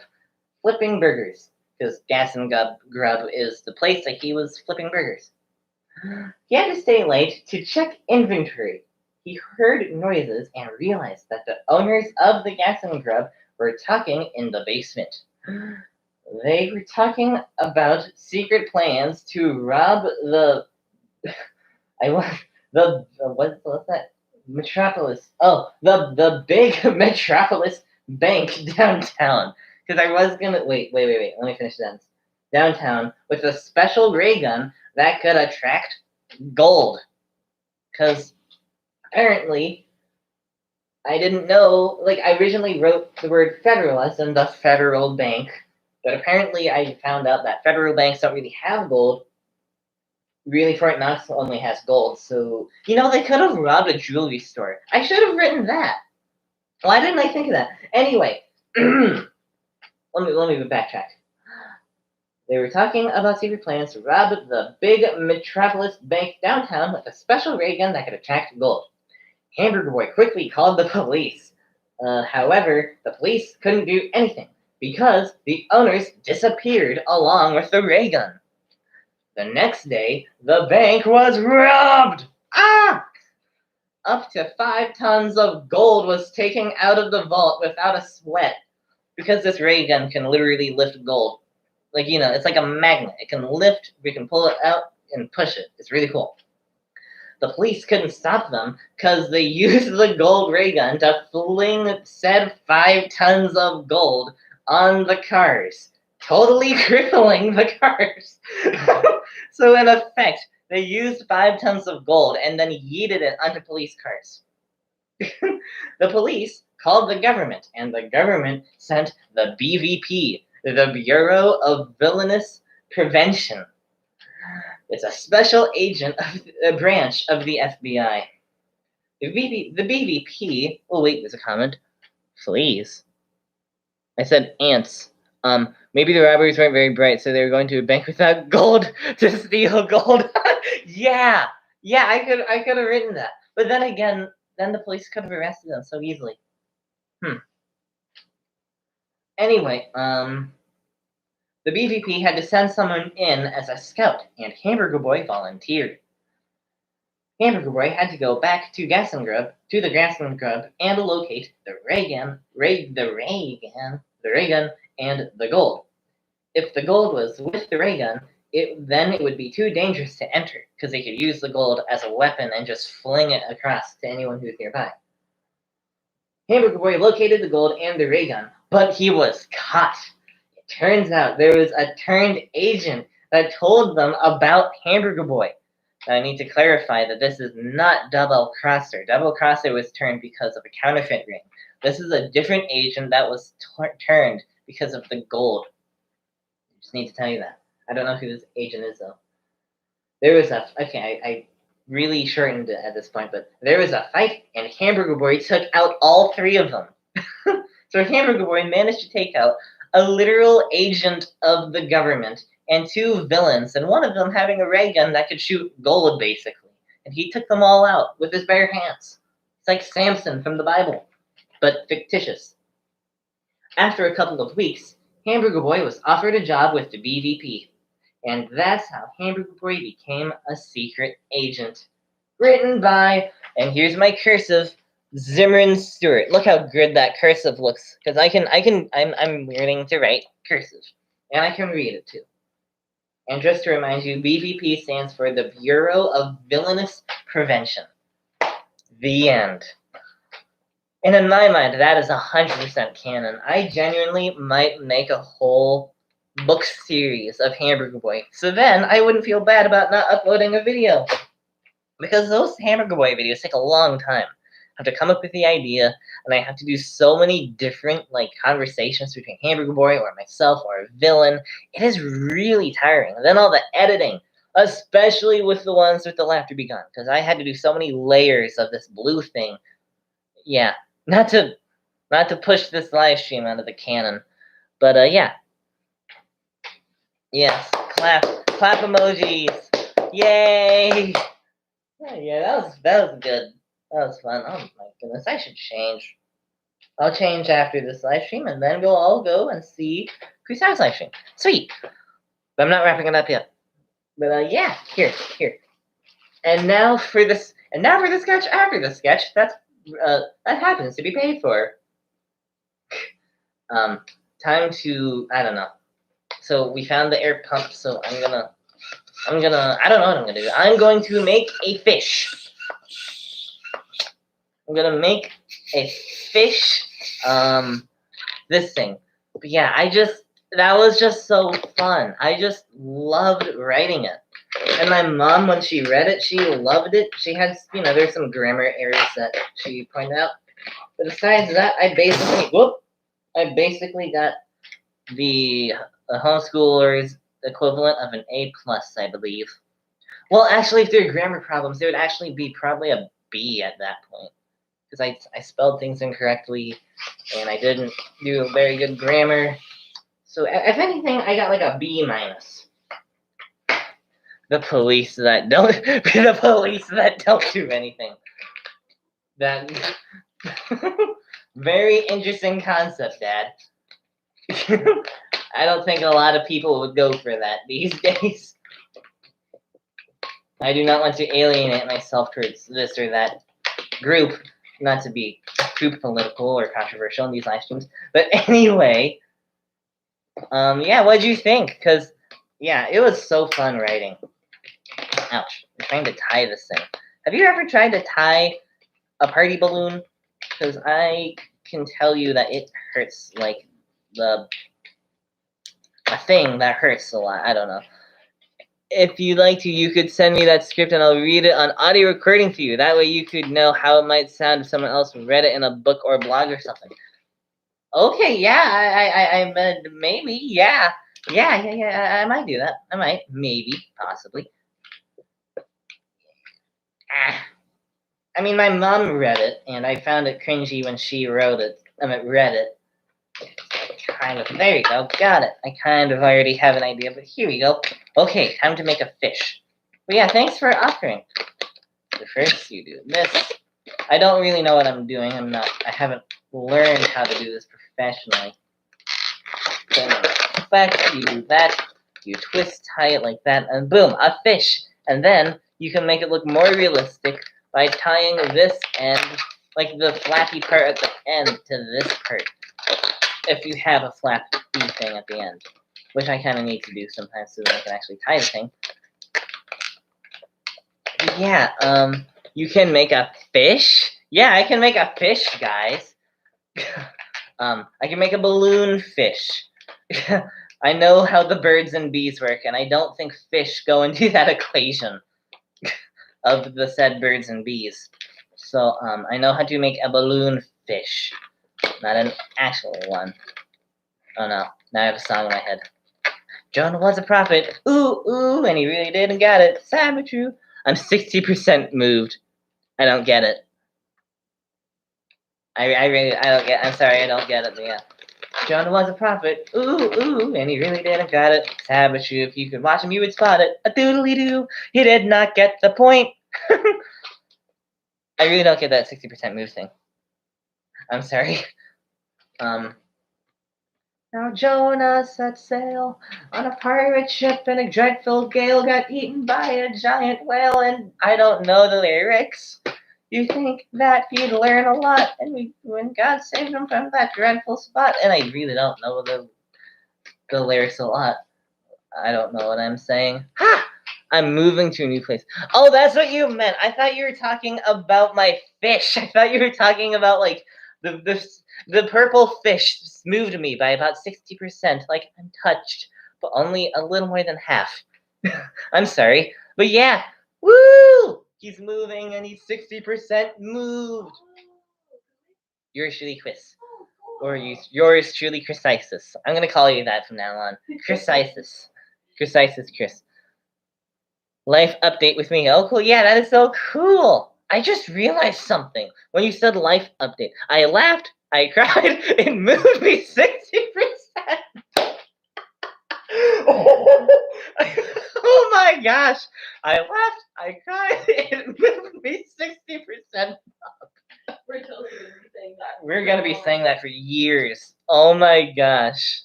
flipping burgers. Because Grub is the place that he was flipping burgers. He had to stay late to check inventory. He heard noises and realized that the owners of the Grub were talking in the basement. They were talking about secret plans to rob the what's that? Metropolis. Oh, the big Metropolis Bank downtown. Because I was gonna wait. Let me finish that. Downtown with a special ray gun that could attract gold. Because apparently I didn't know. Like I originally wrote the word federal as in the federal bank, but apparently I found out that federal banks don't really have gold. Really, Fort Knox only has gold, so they could have robbed a jewelry store. I should have written that. Why didn't I think of that? Anyway, let me backtrack. They were talking about secret plans to rob the big Metropolis Bank downtown with a special ray gun that could attract gold. Hamburger Boy quickly called the police. However, the police couldn't do anything because the owners disappeared along with the ray gun. The next day, the bank was robbed! Ah! Up to 5 tons of gold was taken out of the vault without a sweat. Because this ray gun can literally lift gold. It's like a magnet. It can lift, we can pull it out and push it. It's really cool. The police couldn't stop them because they used the gold ray gun to fling said 5 tons of gold on the cars, totally crippling the cars. So in effect, they used 5 tons of gold and then yeeted it onto police cars. The police called the government, and the government sent the BVP, the Bureau of Villainous Prevention. It's a special agent of a branch of the FBI. The BVP. Oh wait, there's a comment. Fleas. I said ants. Maybe the robbers weren't very bright, so they were going to a bank without gold to steal gold. Yeah, I could have written that. But then again, then the police could have arrested them so easily. Anyway, the BVP had to send someone in as a scout, and Hamburger Boy volunteered. Hamburger Boy had to go back to the Grub, and locate the ray gun, and the gold. If the gold was with the ray gun, then it would be too dangerous to enter, because they could use the gold as a weapon and just fling it across to anyone who's nearby. Hamburger Boy located the gold and the ray gun, but he was caught. It turns out there was a turned agent that told them about Hamburger Boy. Now, I need to clarify that this is not Double Crosser. Double Crosser was turned because of a counterfeit ring. This is a different agent that was turned because of the gold. I just need to tell you that. I don't know who this agent is, though. I really shortened it at this point, but there was a fight, and Hamburger Boy took out all 3 of them. So Hamburger Boy managed to take out a literal agent of the government and 2 villains, and one of them having a ray gun that could shoot gold, basically. And he took them all out with his bare hands. It's like Samson from the Bible, but fictitious. After a couple of weeks, Hamburger Boy was offered a job with the BVP. And that's how Hamburger Boy became a secret agent. Written by, and here's my cursive, Zimmerman Stewart. Look how good that cursive looks. Because I'm learning to write cursive. And I can read it too. And just to remind you, BVP stands for the Bureau of Villainous Prevention. The end. And in my mind, that is 100% canon. I genuinely might make a whole book series of Hamburger Boy. So then I wouldn't feel bad about not uploading a video. Because those Hamburger Boy videos take a long time. I have to come up with the idea, and I have to do so many different like conversations between Hamburger Boy or myself or a villain. It is really tiring. And then all the editing, especially with the ones with the laughter begun, because I had to do so many layers of this blue thing. Yeah, not to push this live stream out of the cannon, but yeah, yes, clap emojis, yay! Yeah, that was good. That was fun. Oh my goodness, I should change. I'll change after this live stream, and then we'll all go and see Chris' live stream. Sweet. But I'm not wrapping it up yet. But yeah, here. And now for this. And now for the sketch. After the sketch, that happens to be paid for. Time to, I don't know. So we found the air pump. So I'm gonna. I don't know what I'm gonna do. I'm going to make a fish. I'm gonna make a fish. This thing. But yeah, that was just so fun. I just loved writing it. And my mom, when she read it, she loved it. She had, there's some grammar errors that she pointed out. But besides that, I basically got the homeschooler's equivalent of an A+, I believe. Well, actually, if there are grammar problems, there would actually be probably a B at that point. Because I spelled things incorrectly, and I didn't do very good grammar. So if anything, I got like a B-. The police that don't do anything. That very interesting concept, Dad. I don't think a lot of people would go for that these days. I do not want to alienate myself towards this or that group, not to be too political or controversial in these live streams. But anyway, yeah, what'd you think? Because, yeah, it was so fun writing. Ouch, I'm trying to tie this thing. Have you ever tried to tie a party balloon? Because I can tell you that it hurts, like, a thing that hurts a lot. I don't know. If you'd like to, you could send me that script and I'll read it on audio recording for you. That way you could know how it might sound if someone else read it in a book or blog or something. Okay, yeah, I maybe, yeah, I might do that. I might, maybe, possibly. I mean, my mom read it, and I found it cringy when she read it. Kind of, there you go, got it. I kind of already have an idea, but here we go. Okay, time to make a fish. But yeah, thanks for offering. But first, you do this. I don't really know what I'm doing. I haven't learned how to do this professionally. Then you do that. You twist, tie it like that, and boom, a fish. And then you can make it look more realistic by tying this end, like the flappy part at the end, to this part. If you have a flappy thing at the end, which I kind of need to do sometimes so that I can actually tie the thing. Yeah, you can make a fish. Yeah, I can make a fish, guys. I can make a balloon fish. I know how the birds and bees work, and I don't think fish go into that equation of the said birds and bees. So, I know how to make a balloon fish, not an actual one. Oh no, now I have a song in my head. Jonah was a prophet, ooh, and he really didn't get it. Sad but true. I'm 60% moved. I don't get it. I don't get. I'm sorry, I don't get it. But yeah, Jonah was a prophet, ooh, and he really didn't get it. Sad but true. If you could watch him, you would spot it. A doodly doo. He did not get the point. I really don't get that 60% move thing. I'm sorry. Now Jonah set sail on a pirate ship and a dreadful gale, got eaten by a giant whale, and I don't know the lyrics. You think that he'd learn a lot, and when God saved him from that dreadful spot, and I really don't know the lyrics a lot. I don't know what I'm saying. Ha! I'm moving to a new place. Oh, that's what you meant. I thought you were talking about my fish. I thought you were talking about like the purple fish moved me by about 60%. Like I'm touched, but only a little more than half. I'm sorry, but yeah, woo! He's moving and he's 60% moved. Yours truly, Chris. Or yours truly, Chrisisis. I'm gonna call you that from now on. Chrisisis. Chrisisis Chris. Life update with me. Oh, cool. Yeah, that is so cool. I just realized something when you said life update. I laughed, I cried, it moved me 60%. Oh my gosh. I laughed, I cried, it moved me 60%. We're totally going to be saying that. We're going to be saying that for years. Oh my gosh.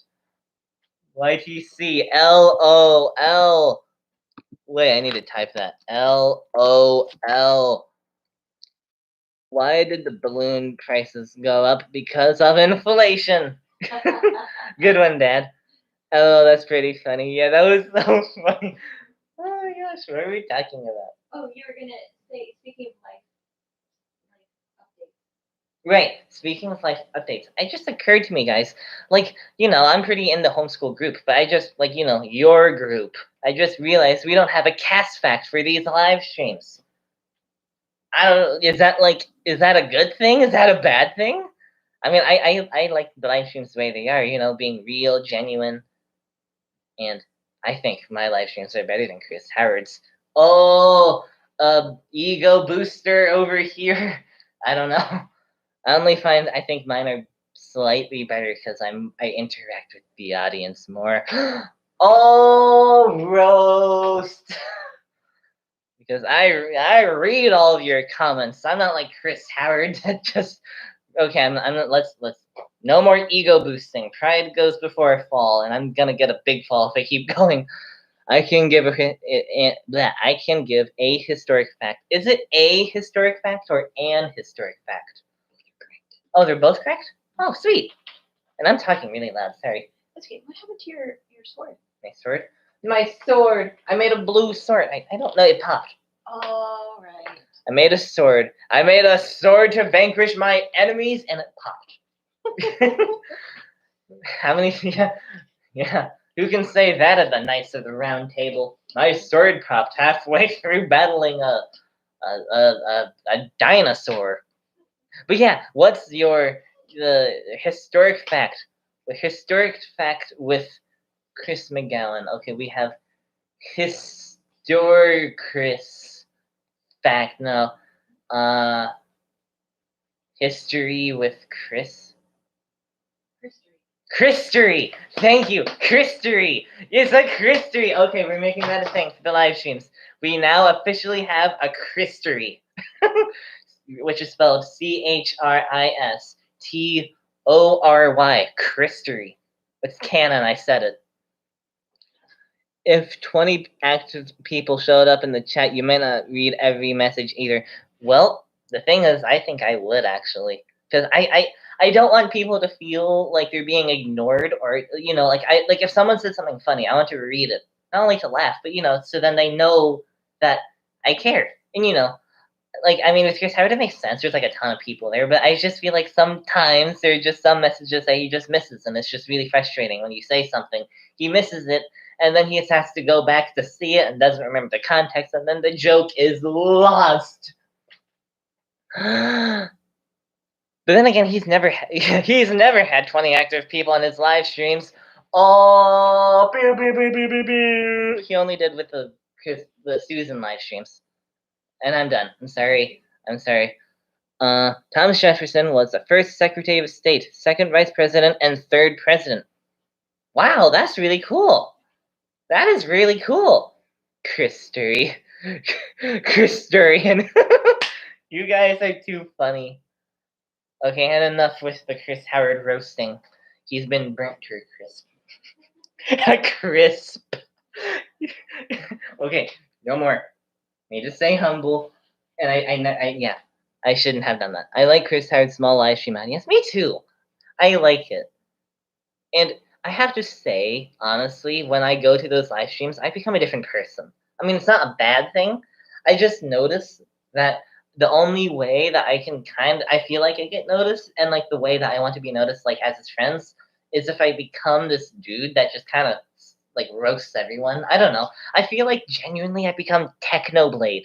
YTC, LOL. Wait, I need to type that. LOL. Why did the balloon prices go up? Because of inflation. Good one, Dad. Oh, that's pretty funny. Yeah, that was so funny. Oh my gosh, what are we talking about? Oh, you were going to say, speaking of life updates. Right, speaking of life updates, it just occurred to me, guys, like, I'm pretty in the homeschool group, but I just, like, your group, I just realized we don't have a cast fact for these live streams. I don't know, is that a good thing? Is that a bad thing? I mean, I like the live streams the way they are, being real, genuine, and I think my live streams are better than Chris Howard's. Oh, ego booster over here. I don't know. I think mine are slightly better because I interact with the audience more. Oh, roast! Because I read all of your comments. I'm not like Chris Howard that just okay. I'm not. Let's no more ego boosting. Pride goes before a fall, and I'm gonna get a big fall if I keep going. I can give I can give a historic fact. Is it a historic fact or an historic fact? Oh, they're both correct? Oh, sweet. And I'm talking really loud, sorry. That's okay. What happened to your sword? My sword? My sword! I made a blue sword. I don't know, it popped. All right. I made a sword. I made a sword to vanquish my enemies, and it popped. How many? Yeah. Who can say that at the Knights of the Round Table? My sword popped halfway through battling a dinosaur. But yeah, what's the historic fact? The historic fact with Chris McGowan. Okay, we have historic Chris fact. No, history with Chris. Christery. Thank you, Christery. It's a Christery. Okay, we're making that a thing for the live streams. We now officially have a Christery, which is spelled CHRISTORY. Christery. It's canon. I said it. If 20 active people showed up in the chat, you may not read every message either. Well, the thing is, I think I would actually, because I don't want people to feel like they're being ignored, or like if someone said something funny, I want to read it, not only to laugh, but so then they know that I care. And I mean, with Chris Howard, it makes sense. There's like a ton of people there, but I just feel like sometimes there are just some messages that he just misses, and it's just really frustrating when you say something, he misses it, and then he has to go back to see it and doesn't remember the context, and then the joke is lost. But then again, he's never had 20 active people on his live streams. Oh, he only did with the Susan live streams. And I'm done. I'm sorry. Thomas Jefferson was the first Secretary of State, second Vice President, and third President. Wow, that's really cool. That is really cool. Christerian. You guys are too funny. Okay, and enough with the Chris Howard roasting. He's been burnt to a crisp. A crisp. Okay, no more. May just stay humble. And I shouldn't have done that. I like Chris Howard's small live stream audience. Me too. I like it. And I have to say, honestly, when I go to those live streams, I become a different person. I mean, it's not a bad thing. I just notice that the only way that I feel like I get noticed, and like the way that I want to be noticed, like as his friends, is if I become this dude that just kind of like roasts everyone. I don't know. I feel like genuinely I've become Technoblade.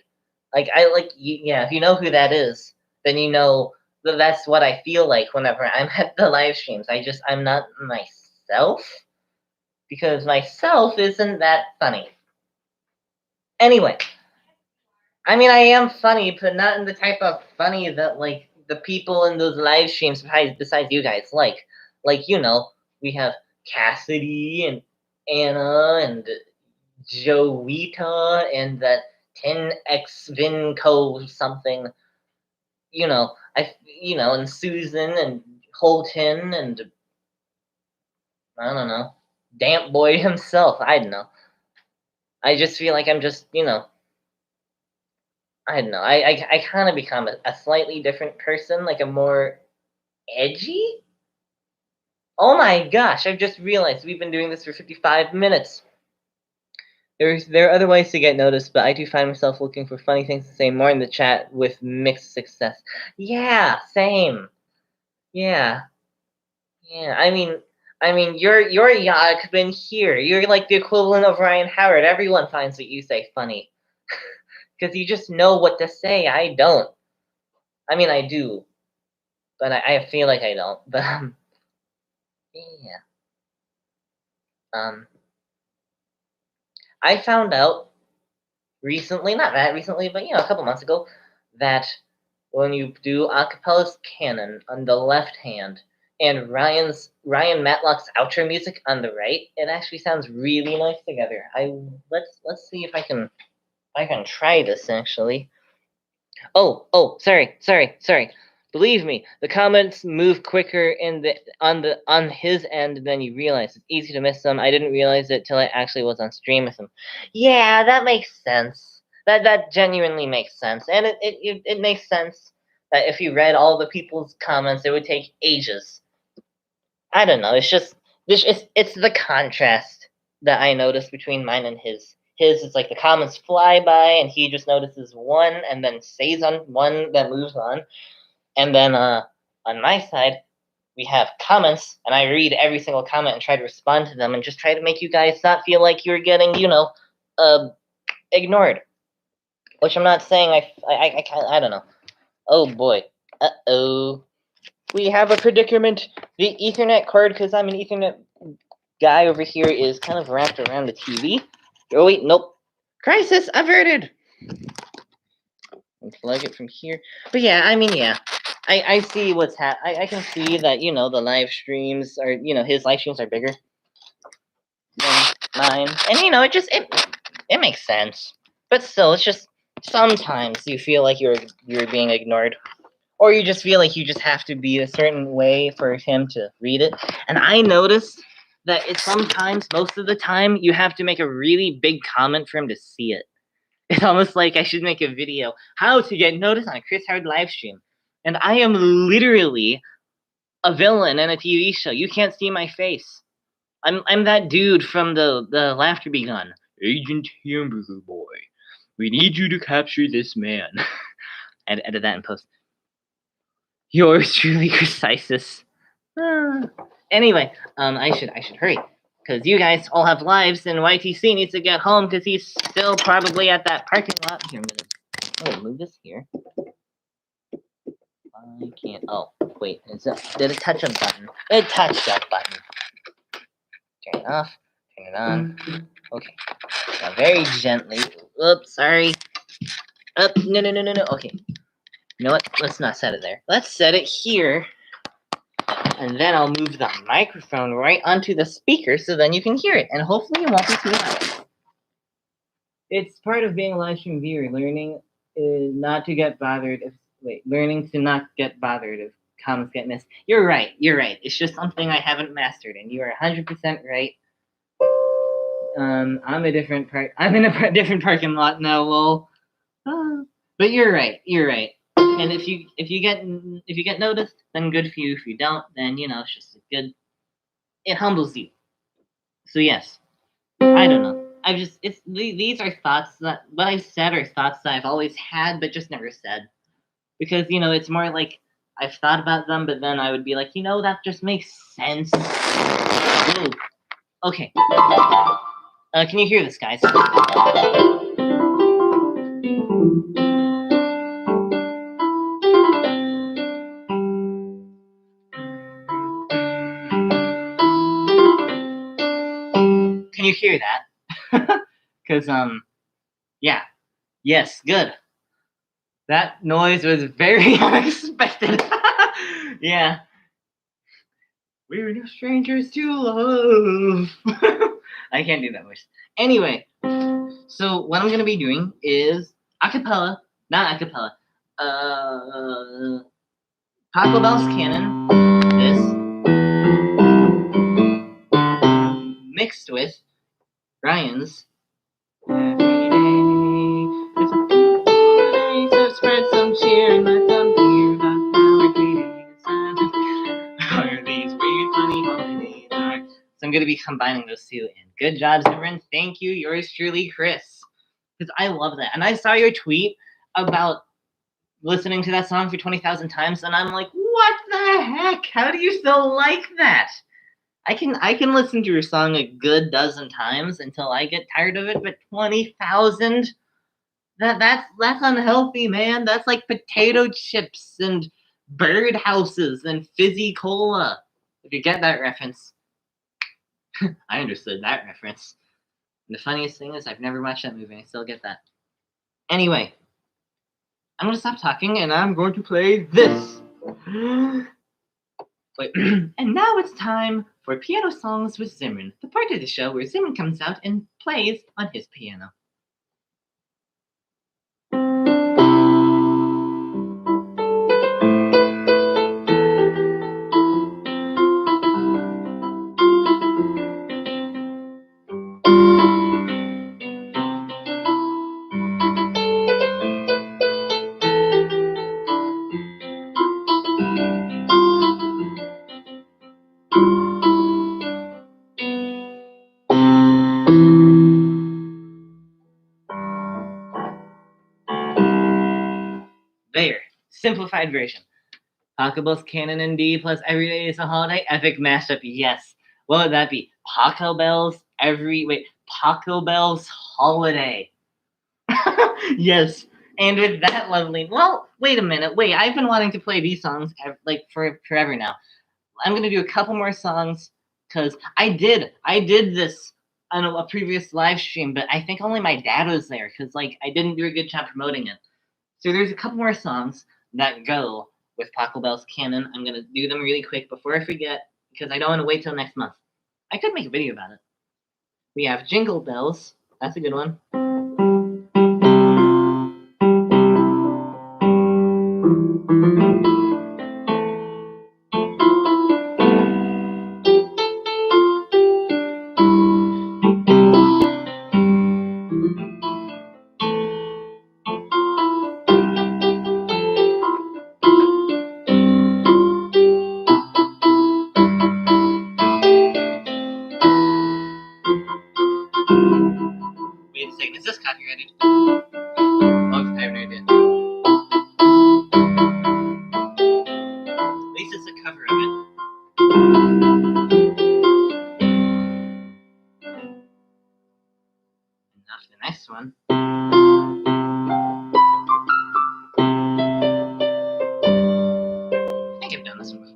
Like yeah, if you know who that is, then you know that that's what I feel like whenever I'm at the live streams. I'm not myself because myself isn't that funny. Anyway, I mean I am funny, but not in the type of funny that like the people in those live streams besides you guys like. Like, you know, we have Cassidy and Anna and Joita and that 10x Vinco something, and Susan and Holton and I don't know, Damp Boy himself. I don't know. I just feel like I'm just, I don't know. I kind of become a slightly different person, like a more edgy. Oh my gosh! I've just realized we've been doing this for 55 minutes. There are other ways to get noticed, but I do find myself looking for funny things to say more in the chat with mixed success. Yeah, same. Yeah. Yeah, I mean, you're Yak been here. You're like the equivalent of Ryan Howard. Everyone finds what you say funny, because you just know what to say. I don't. I mean, I do, but I feel like I don't. But yeah. Um, I found out recently, not that recently, but a couple months ago, that when you do acapella canon on the left hand and Ryan Matlock's outro music on the right, it actually sounds really nice together. Let's see if I can try this actually. Oh, sorry. Believe me, the comments move quicker on his end than you realize. It's easy to miss them. I didn't realize it till I actually was on stream with him. Yeah, that makes sense. That genuinely makes sense, and it makes sense that if you read all the people's comments, it would take ages. I don't know. It's just it's the contrast that I noticed between mine and his. His is like the comments fly by, and he just notices one and then stays on one, then moves on. And then on my side, we have comments, and I read every single comment and try to respond to them, and just try to make you guys not feel like you're getting, ignored. Which I'm not saying I don't know. Oh boy. Uh-oh. We have a predicament. The Ethernet cord, because I'm an Ethernet guy over here, is kind of wrapped around the TV. Oh wait, nope. Crisis averted. Unplug it from here. But yeah, I mean, yeah. I see what's I can see that, the live streams are, his live streams are bigger than mine. And, it makes sense. But still, it's just sometimes you feel like you're being ignored. Or you just feel like you just have to be a certain way for him to read it. And I notice that it's sometimes, most of the time, you have to make a really big comment for him to see it. It's almost like I should make a video, how to get noticed on a Chris Howard live stream. And I am literally a villain in a TV show. You can't see my face. I'm that dude from the Laughter Begun. Agent Hamburger Boy. We need you to capture this man. And edit that in post. Yours truly, Crisis. Anyway, I should hurry. Because you guys all have lives, and YTC needs to get home because he's still probably at that parking lot. Here, I'm gonna move this here. I can't. Oh, wait. Did it touch a button? It touched that button. Turn it off. Turn it on. Okay. Now, very gently. Oops, sorry. No. Okay. You know what? Let's not set it there. Let's set it here. And then I'll move the microphone right onto the speaker so then you can hear it. And hopefully it won't be too loud. It's part of being a live stream viewer, learning not to get bothered learning to not get bothered if comments get missed. You're right. It's just something I haven't mastered, and you are 100% right. I'm in a different parking lot now, lol. But you're right. And if you get noticed, then good for you. If you don't, then it's just good. It humbles you. So yes, I don't know. These are thoughts that what I've said are thoughts that I've always had, but just never said. Because it's more like I've thought about them, but then I would be like, that just makes sense. Ooh. Okay. Can you hear this, guys? hear that. Because, yeah. Yes, good. That noise was very unexpected. Yeah. We're no strangers to love. I can't do that voice. Anyway, so what I'm going to be doing is acapella, not acapella, Taco Bell's Canon, this, mixed with Ryan's Every day is a beautiful day, so spread some cheer and let them hear that now we're feeling inside. Are these weird, funny holidays are. So I'm going to be combining those two. And good job, Zimmerman. Thank you. Yours truly, Chris. Because I love that. And I saw your tweet about listening to that song for 20,000 times, and I'm like, what the heck? How do you still like that? I can listen to your song a good dozen times until I get tired of it, but 20,000? That's unhealthy, man. That's like potato chips and bird houses and fizzy cola. If you get that reference. I understood that reference. And the funniest thing is I've never watched that movie. I still get that. Anyway, I'm going to stop talking and I'm going to play this. Wait. And now it's time for Piano Songs with Zimmerman, the part of the show where Zimmerman comes out and plays on his piano. There, simplified version. Taco Bell's Canon in D plus Every Day is a Holiday, epic mashup, yes. What would that be? Taco Bell's Holiday. Yes, and with that lovely, well, wait a minute, I've been wanting to play these songs for forever now. I'm gonna do a couple more songs, because I did this on a previous live stream, but I think only my dad was there, because I didn't do a good job promoting it. So there's a couple more songs that go with Taco Bell's Canon. I'm going to do them really quick before I forget, because I don't want to wait till next month. I could make a video about it. We have Jingle Bells. That's a good one. Wait a second, is this copyrighted? Oh, I have no idea. At least it's a cover of it. And now for the next one. I think I've done this one before.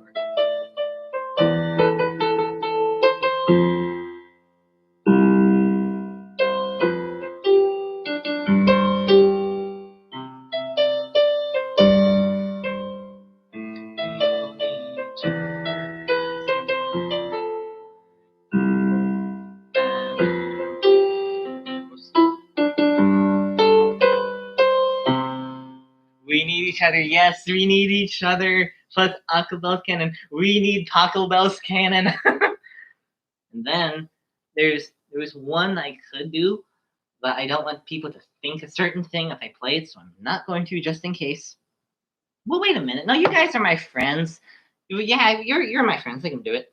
We need each other. Yes, we need each other. Plus Taco Bell's Canon. We need Taco Bell's Canon. And then there was one I could do, but I don't want people to think a certain thing if I play it, so I'm not going to, just in case. Well, wait a minute. No, you guys are my friends. Yeah, you're my friends. I can do it.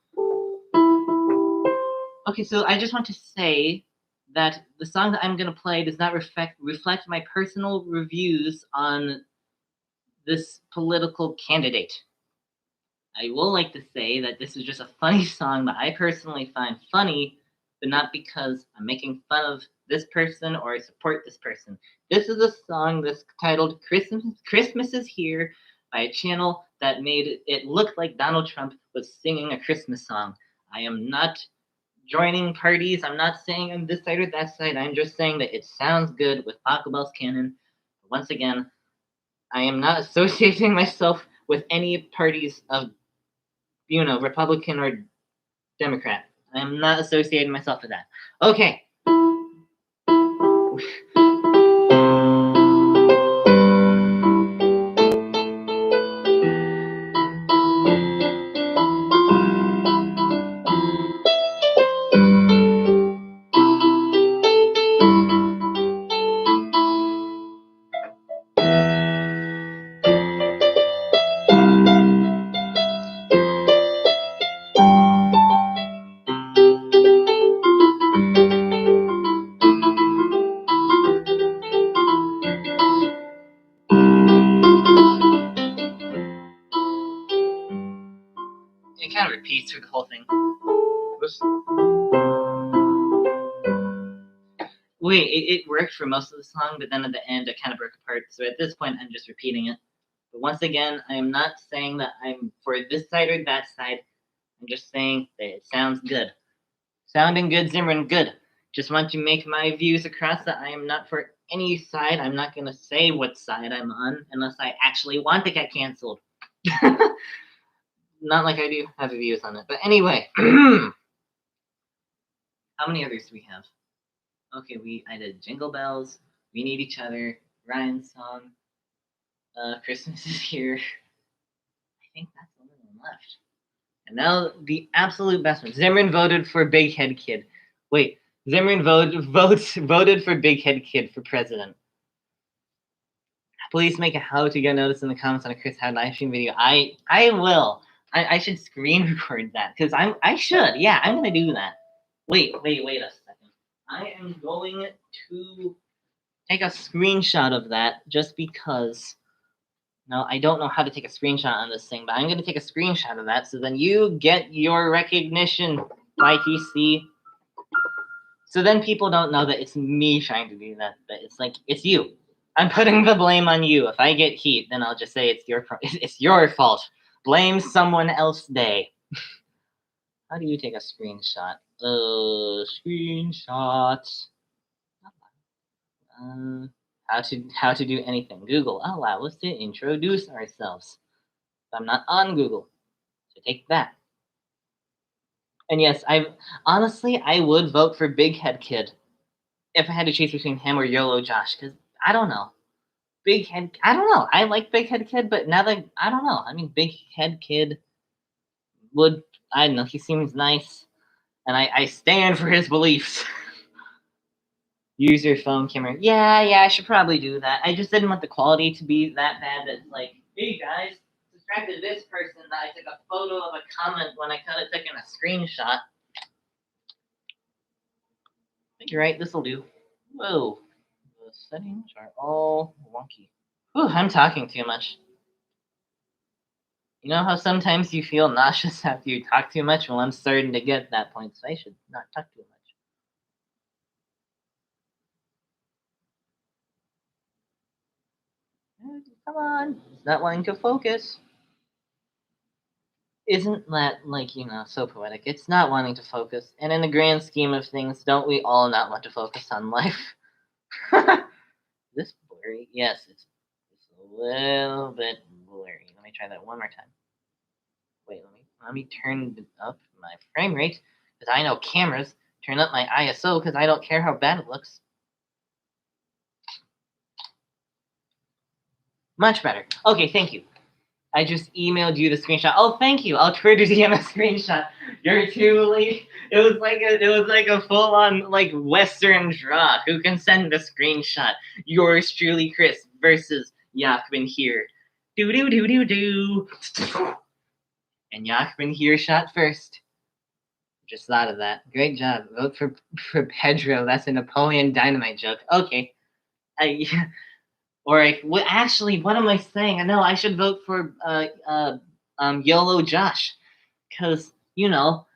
Okay, so I just want to say that the song that I'm going to play does not reflect my personal reviews on this political candidate. I will like to say that this is just a funny song that I personally find funny, but not because I'm making fun of this person or I support this person. This is a song that's titled Christmas is Here by a channel that made it look like Donald Trump was singing a Christmas song. I am not joining parties. I'm not saying I'm this side or that side. I'm just saying that it sounds good with Taco Bell's canon. Once again, I am not associating myself with any parties of, Republican or Democrat. I am not associating myself with that. Okay. It kind of repeats through the whole thing. Wait, it worked for most of the song, but then at the end it kind of broke apart. So at this point, I'm just repeating it. But once again, I am not saying that I'm for this side or that side. I'm just saying that it sounds good. Sounding good, Zimmerman, good. Just want to make my views across that I am not for any side. I'm not going to say what side I'm on unless I actually want to get canceled. Not like I do have views on it. But anyway. How many others do we have? Okay, I did Jingle Bells, We Need Each Other, Ryan's song, Christmas is Here. I think that's the only one left. And now the absolute best one. Zimmerman voted for Big Head Kid. Wait, Zimmerman voted for Big Head Kid for president. Please make a how to get notice in the comments on a Chris How live stream video. I will. I should screen record that because I should. Yeah, I'm gonna do that. Wait a second. I am going to take a screenshot of that just because. No, I don't know how to take a screenshot on this thing, but I'm going to take a screenshot of that so then you get your recognition, YTC. So then people don't know that it's me trying to do that, but it's like, it's you. I'm putting the blame on you. If I get heat, then I'll just say it's your fault. Blame someone else day. How do you take a screenshot? Screenshot. How to do anything. Google allow us to introduce ourselves. I'm not on Google, so take that. And yes, I would vote for Big Head Kid if I had to choose between him or YOLO Josh, because I don't know. I don't know. I like Big Head Kid, but now that I don't know. I mean, Big Head Kid I don't know. He seems nice, and I stand for his beliefs. Use your phone camera. Yeah, I should probably do that. I just didn't want the quality to be that bad that it's like, hey guys, subscribe to this person that I took a photo of a comment when I could have taken a screenshot. You're right, this'll do. Whoa. The settings are all wonky. Whew, I'm talking too much. You know how sometimes you feel nauseous after you talk too much? Well, I'm starting to get that point, so I should not talk too much. Come on. It's not wanting to focus. Isn't that, like, so poetic? It's not wanting to focus. And in the grand scheme of things, don't we all not want to focus on life? This blurry? Yes, it's a little bit blurry. Let me try that one more time. Wait, let me turn up my frame rate, because I know cameras. Turn up my ISO, because I don't care how bad it looks. Much better. Okay, thank you. I just emailed you the screenshot. Oh, thank you. I'll try to DM a screenshot. You're too late. It was like a full-on like Western draw. Who can send the screenshot? Yours truly, Chris versus Yakman here. Do. And Yakman here shot first. Just thought of that. Great job. Vote for Pedro. That's a Napoleon Dynamite joke. Okay. Actually, what am I saying? I know I should vote for YOLO Josh, because he'll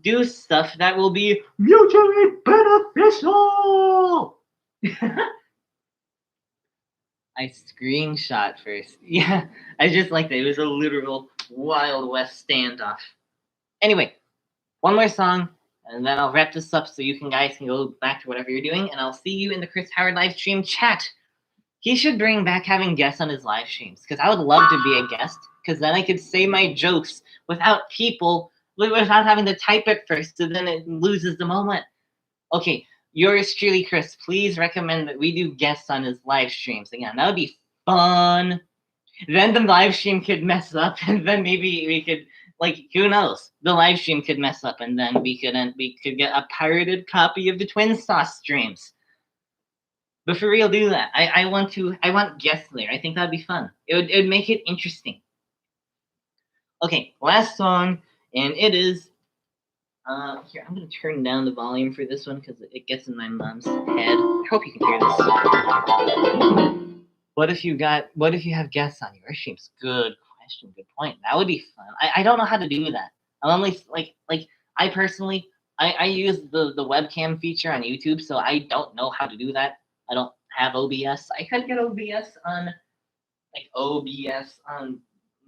do stuff that will be mutually beneficial. I screenshot first. Yeah, I just like that. It was a literal Wild West standoff. Anyway, one more song, and then I'll wrap this up so you guys can go back to whatever you're doing, and I'll see you in the Chris Howard live stream chat. He should bring back having guests on his live streams, because I would love to be a guest, because then I could say my jokes without having to type it first, so then it loses the moment. Okay, yours truly, Chris, please recommend that we do guests on his live streams. Again, that would be fun. Then the live stream could mess up, and then maybe we could, like, who knows? The live stream could mess up, and then we could get a pirated copy of the Twin Sauce streams. But for real, do that. I want guests there. I think that'd be fun. It would make it interesting. Okay, last song, and it is here. I'm gonna turn down the volume for this one because it gets in my mom's head. I hope you can hear this. What if you have guests on your streams? Good question. Good point. That would be fun. I don't know how to do that. I'm only like I personally I use the webcam feature on YouTube, so I don't know how to do that. I don't have OBS. I could get OBS on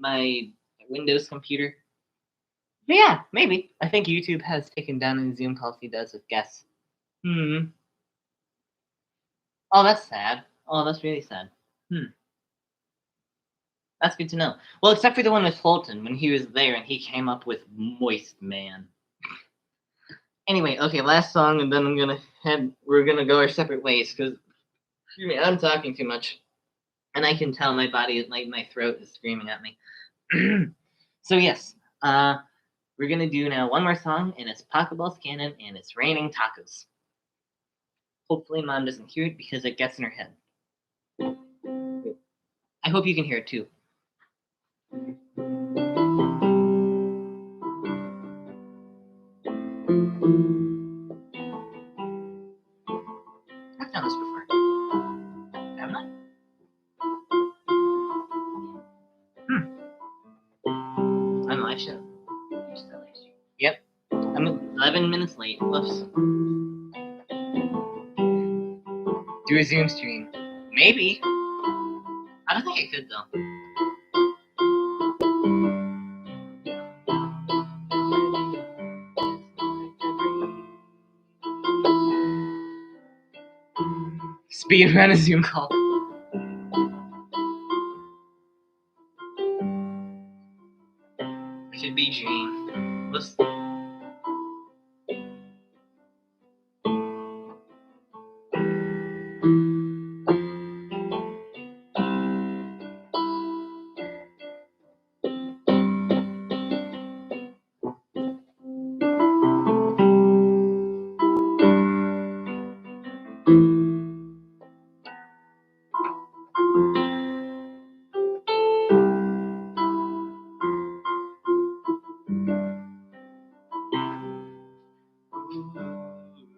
my Windows computer. But yeah, maybe. I think YouTube has taken down a Zoom policy does with guests. Oh, that's sad. Oh, that's really sad. That's good to know. Well, except for the one with Fulton when he was there and he came up with Moist Man. Anyway, okay, last song, and then we're gonna go our separate ways because I'm talking too much, and I can tell my body, like my throat, is screaming at me. So yes, we're gonna do now one more song, and it's Pokeballs Cannon, and it's Raining Tacos. Hopefully, Mom doesn't hear it because it gets in her head. I hope you can hear it too. I've done this before. Haven't I? I know, I should. Yep. I'm 11 minutes late. Whoops. Do a Zoom stream. Maybe. I don't think I could, though. Speed run a Zoom call. It should be Jane. Let's...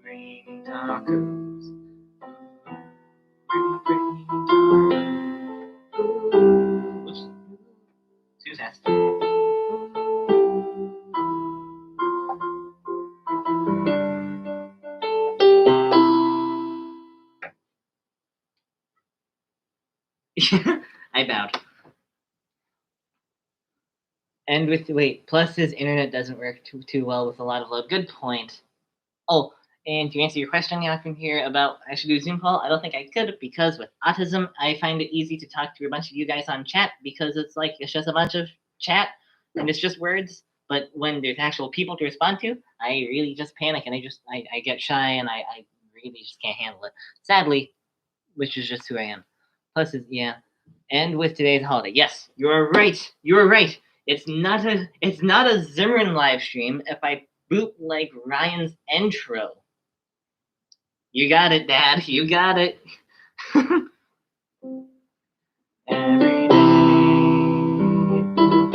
Raining tacos. Oops. Too fast. I bowed. And plus his internet doesn't work too well with a lot of load. Good point. Oh, and to answer your question, from here about I should do a Zoom call, I don't think I could because with autism, I find it easy to talk to a bunch of you guys on chat because it's just a bunch of chat and it's just words. But when there's actual people to respond to, I really just panic and I get shy and I really just can't handle it. Sadly, which is just who I am. Plus, and with today's holiday, yes, you're right. You're right. It's not a Zimmerman live stream if I bootleg Ryan's intro. You got it, Dad. You got it. Every day,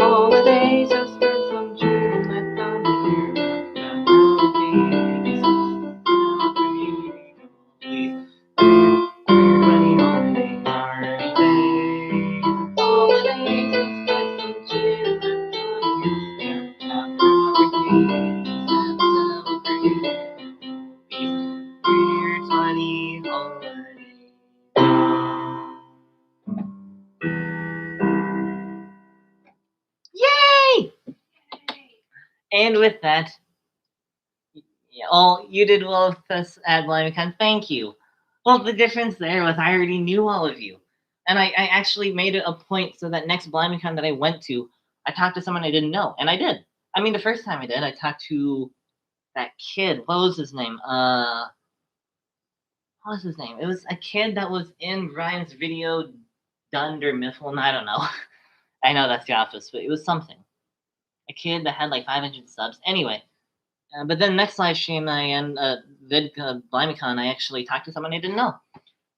all the days I spent from June, let them hear about holidays. We're running holiday party all the days I spent from June, let them hear about we're 20 holidays. Yay! And with that, Yeah, well, you did well with us at BlimeyCon. Thank you. Well, the difference there was I already knew all of you. And I actually made it a point so that next BlimeyCon that I went to, I talked to someone I didn't know. And I did. I mean, the first time I did, I talked to that kid. What was his name? What was his name? It was a kid that was in Ryan's video, Dunder Mifflin. I don't know. I know that's the office, but it was something. A kid that had like 500 subs. Anyway, but then next live stream BlimeyCon, I actually talked to someone I didn't know.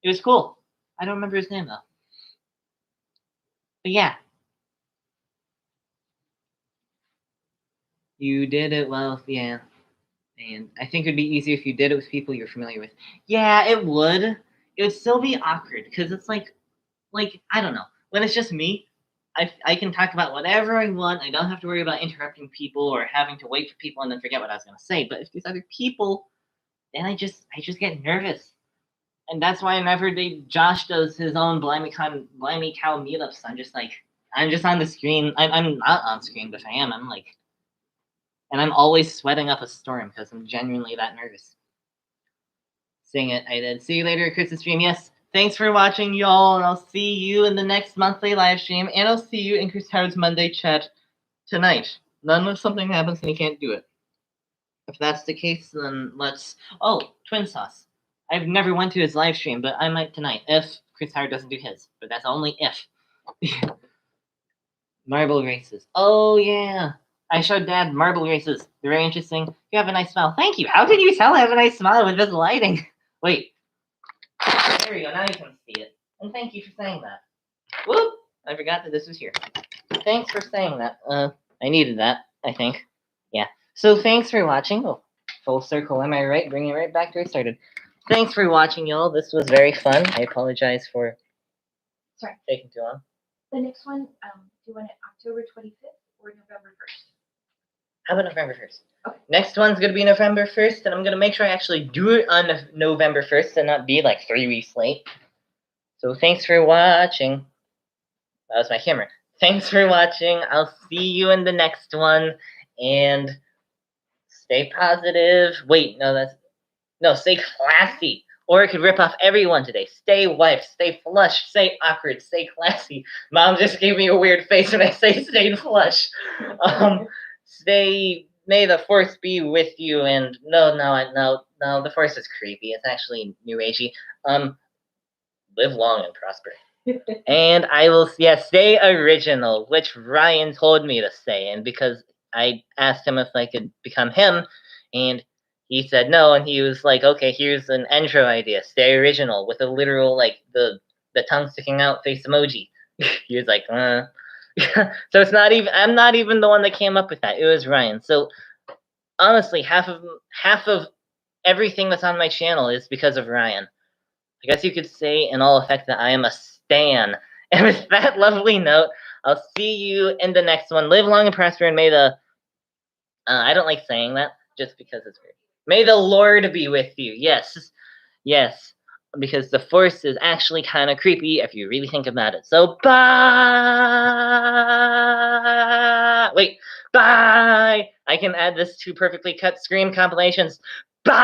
It was cool. I don't remember his name though. But yeah. You did it well, yeah. And I think it would be easier if you did it with people you're familiar with. Yeah, it would. It would still be awkward because it's like I don't know. When it's just me, I can talk about whatever I want. I don't have to worry about interrupting people or having to wait for people and then forget what I was gonna say. But if there's other people, then I just get nervous. And that's why whenever Josh does his own Blimey Cow meetups, I'm just on the screen. I'm not on screen, but if I am, I'm like, and I'm always sweating up a storm because I'm genuinely that nervous. Sing it, I did. See you later, Chris's stream. Yes, thanks for watching, y'all, and I'll see you in the next monthly live stream, and I'll see you in Chris Howard's Monday chat tonight. Unless something happens and he can't do it. If that's the case, then let's. Oh, Twin Sauce. I've never went to his live stream, but I might tonight if Chris Howard doesn't do his. But that's only if. Marble races. Oh yeah. I showed Dad marble races. They're very interesting. You have a nice smile. Thank you. How can you tell I have a nice smile with this lighting? Wait. There we go. Now you can see it. And thank you for saying that. Whoop! I forgot that this was here. Thanks for saying that. I needed that, I think. Yeah. So thanks for watching. Oh, full circle, am I right? Bringing it right back to where I started. Thanks for watching, y'all. This was very fun. I apologize for taking too long. The next one, do you want it October 25th or November 1st? How about November 1st? Okay. Next one's going to be November 1st, and I'm going to make sure I actually do it on November 1st and not be like 3 weeks late. So thanks for watching. That was my camera. Thanks for watching. I'll see you in the next one, and stay positive. Wait, no, stay classy. Or it could rip off everyone today. Stay wiped, stay flush, stay awkward, stay classy. Mom just gave me a weird face when I say stay flush. May the force be with you, and no, the force is creepy. It's actually new agey. Live long and prosper. And I will, stay original, which Ryan told me to say, and because I asked him if I could become him, and he said no, and he was like, okay, here's an intro idea, stay original, with a literal, like, the tongue sticking out face emoji. He was like, So it's not even, I'm not even the one that came up with that, it was Ryan. So, honestly, half of everything that's on my channel is because of Ryan. I guess you could say in all effect that I am a stan. And with that lovely note, I'll see you in the next one. Live long and prosper, and may the... I don't like saying that, just because it's weird. May the Lord be with you. Yes. Yes. Because the Force is actually kind of creepy if you really think about it. So, bye! Wait. Bye! I can add this to perfectly cut scream compilations. Bye!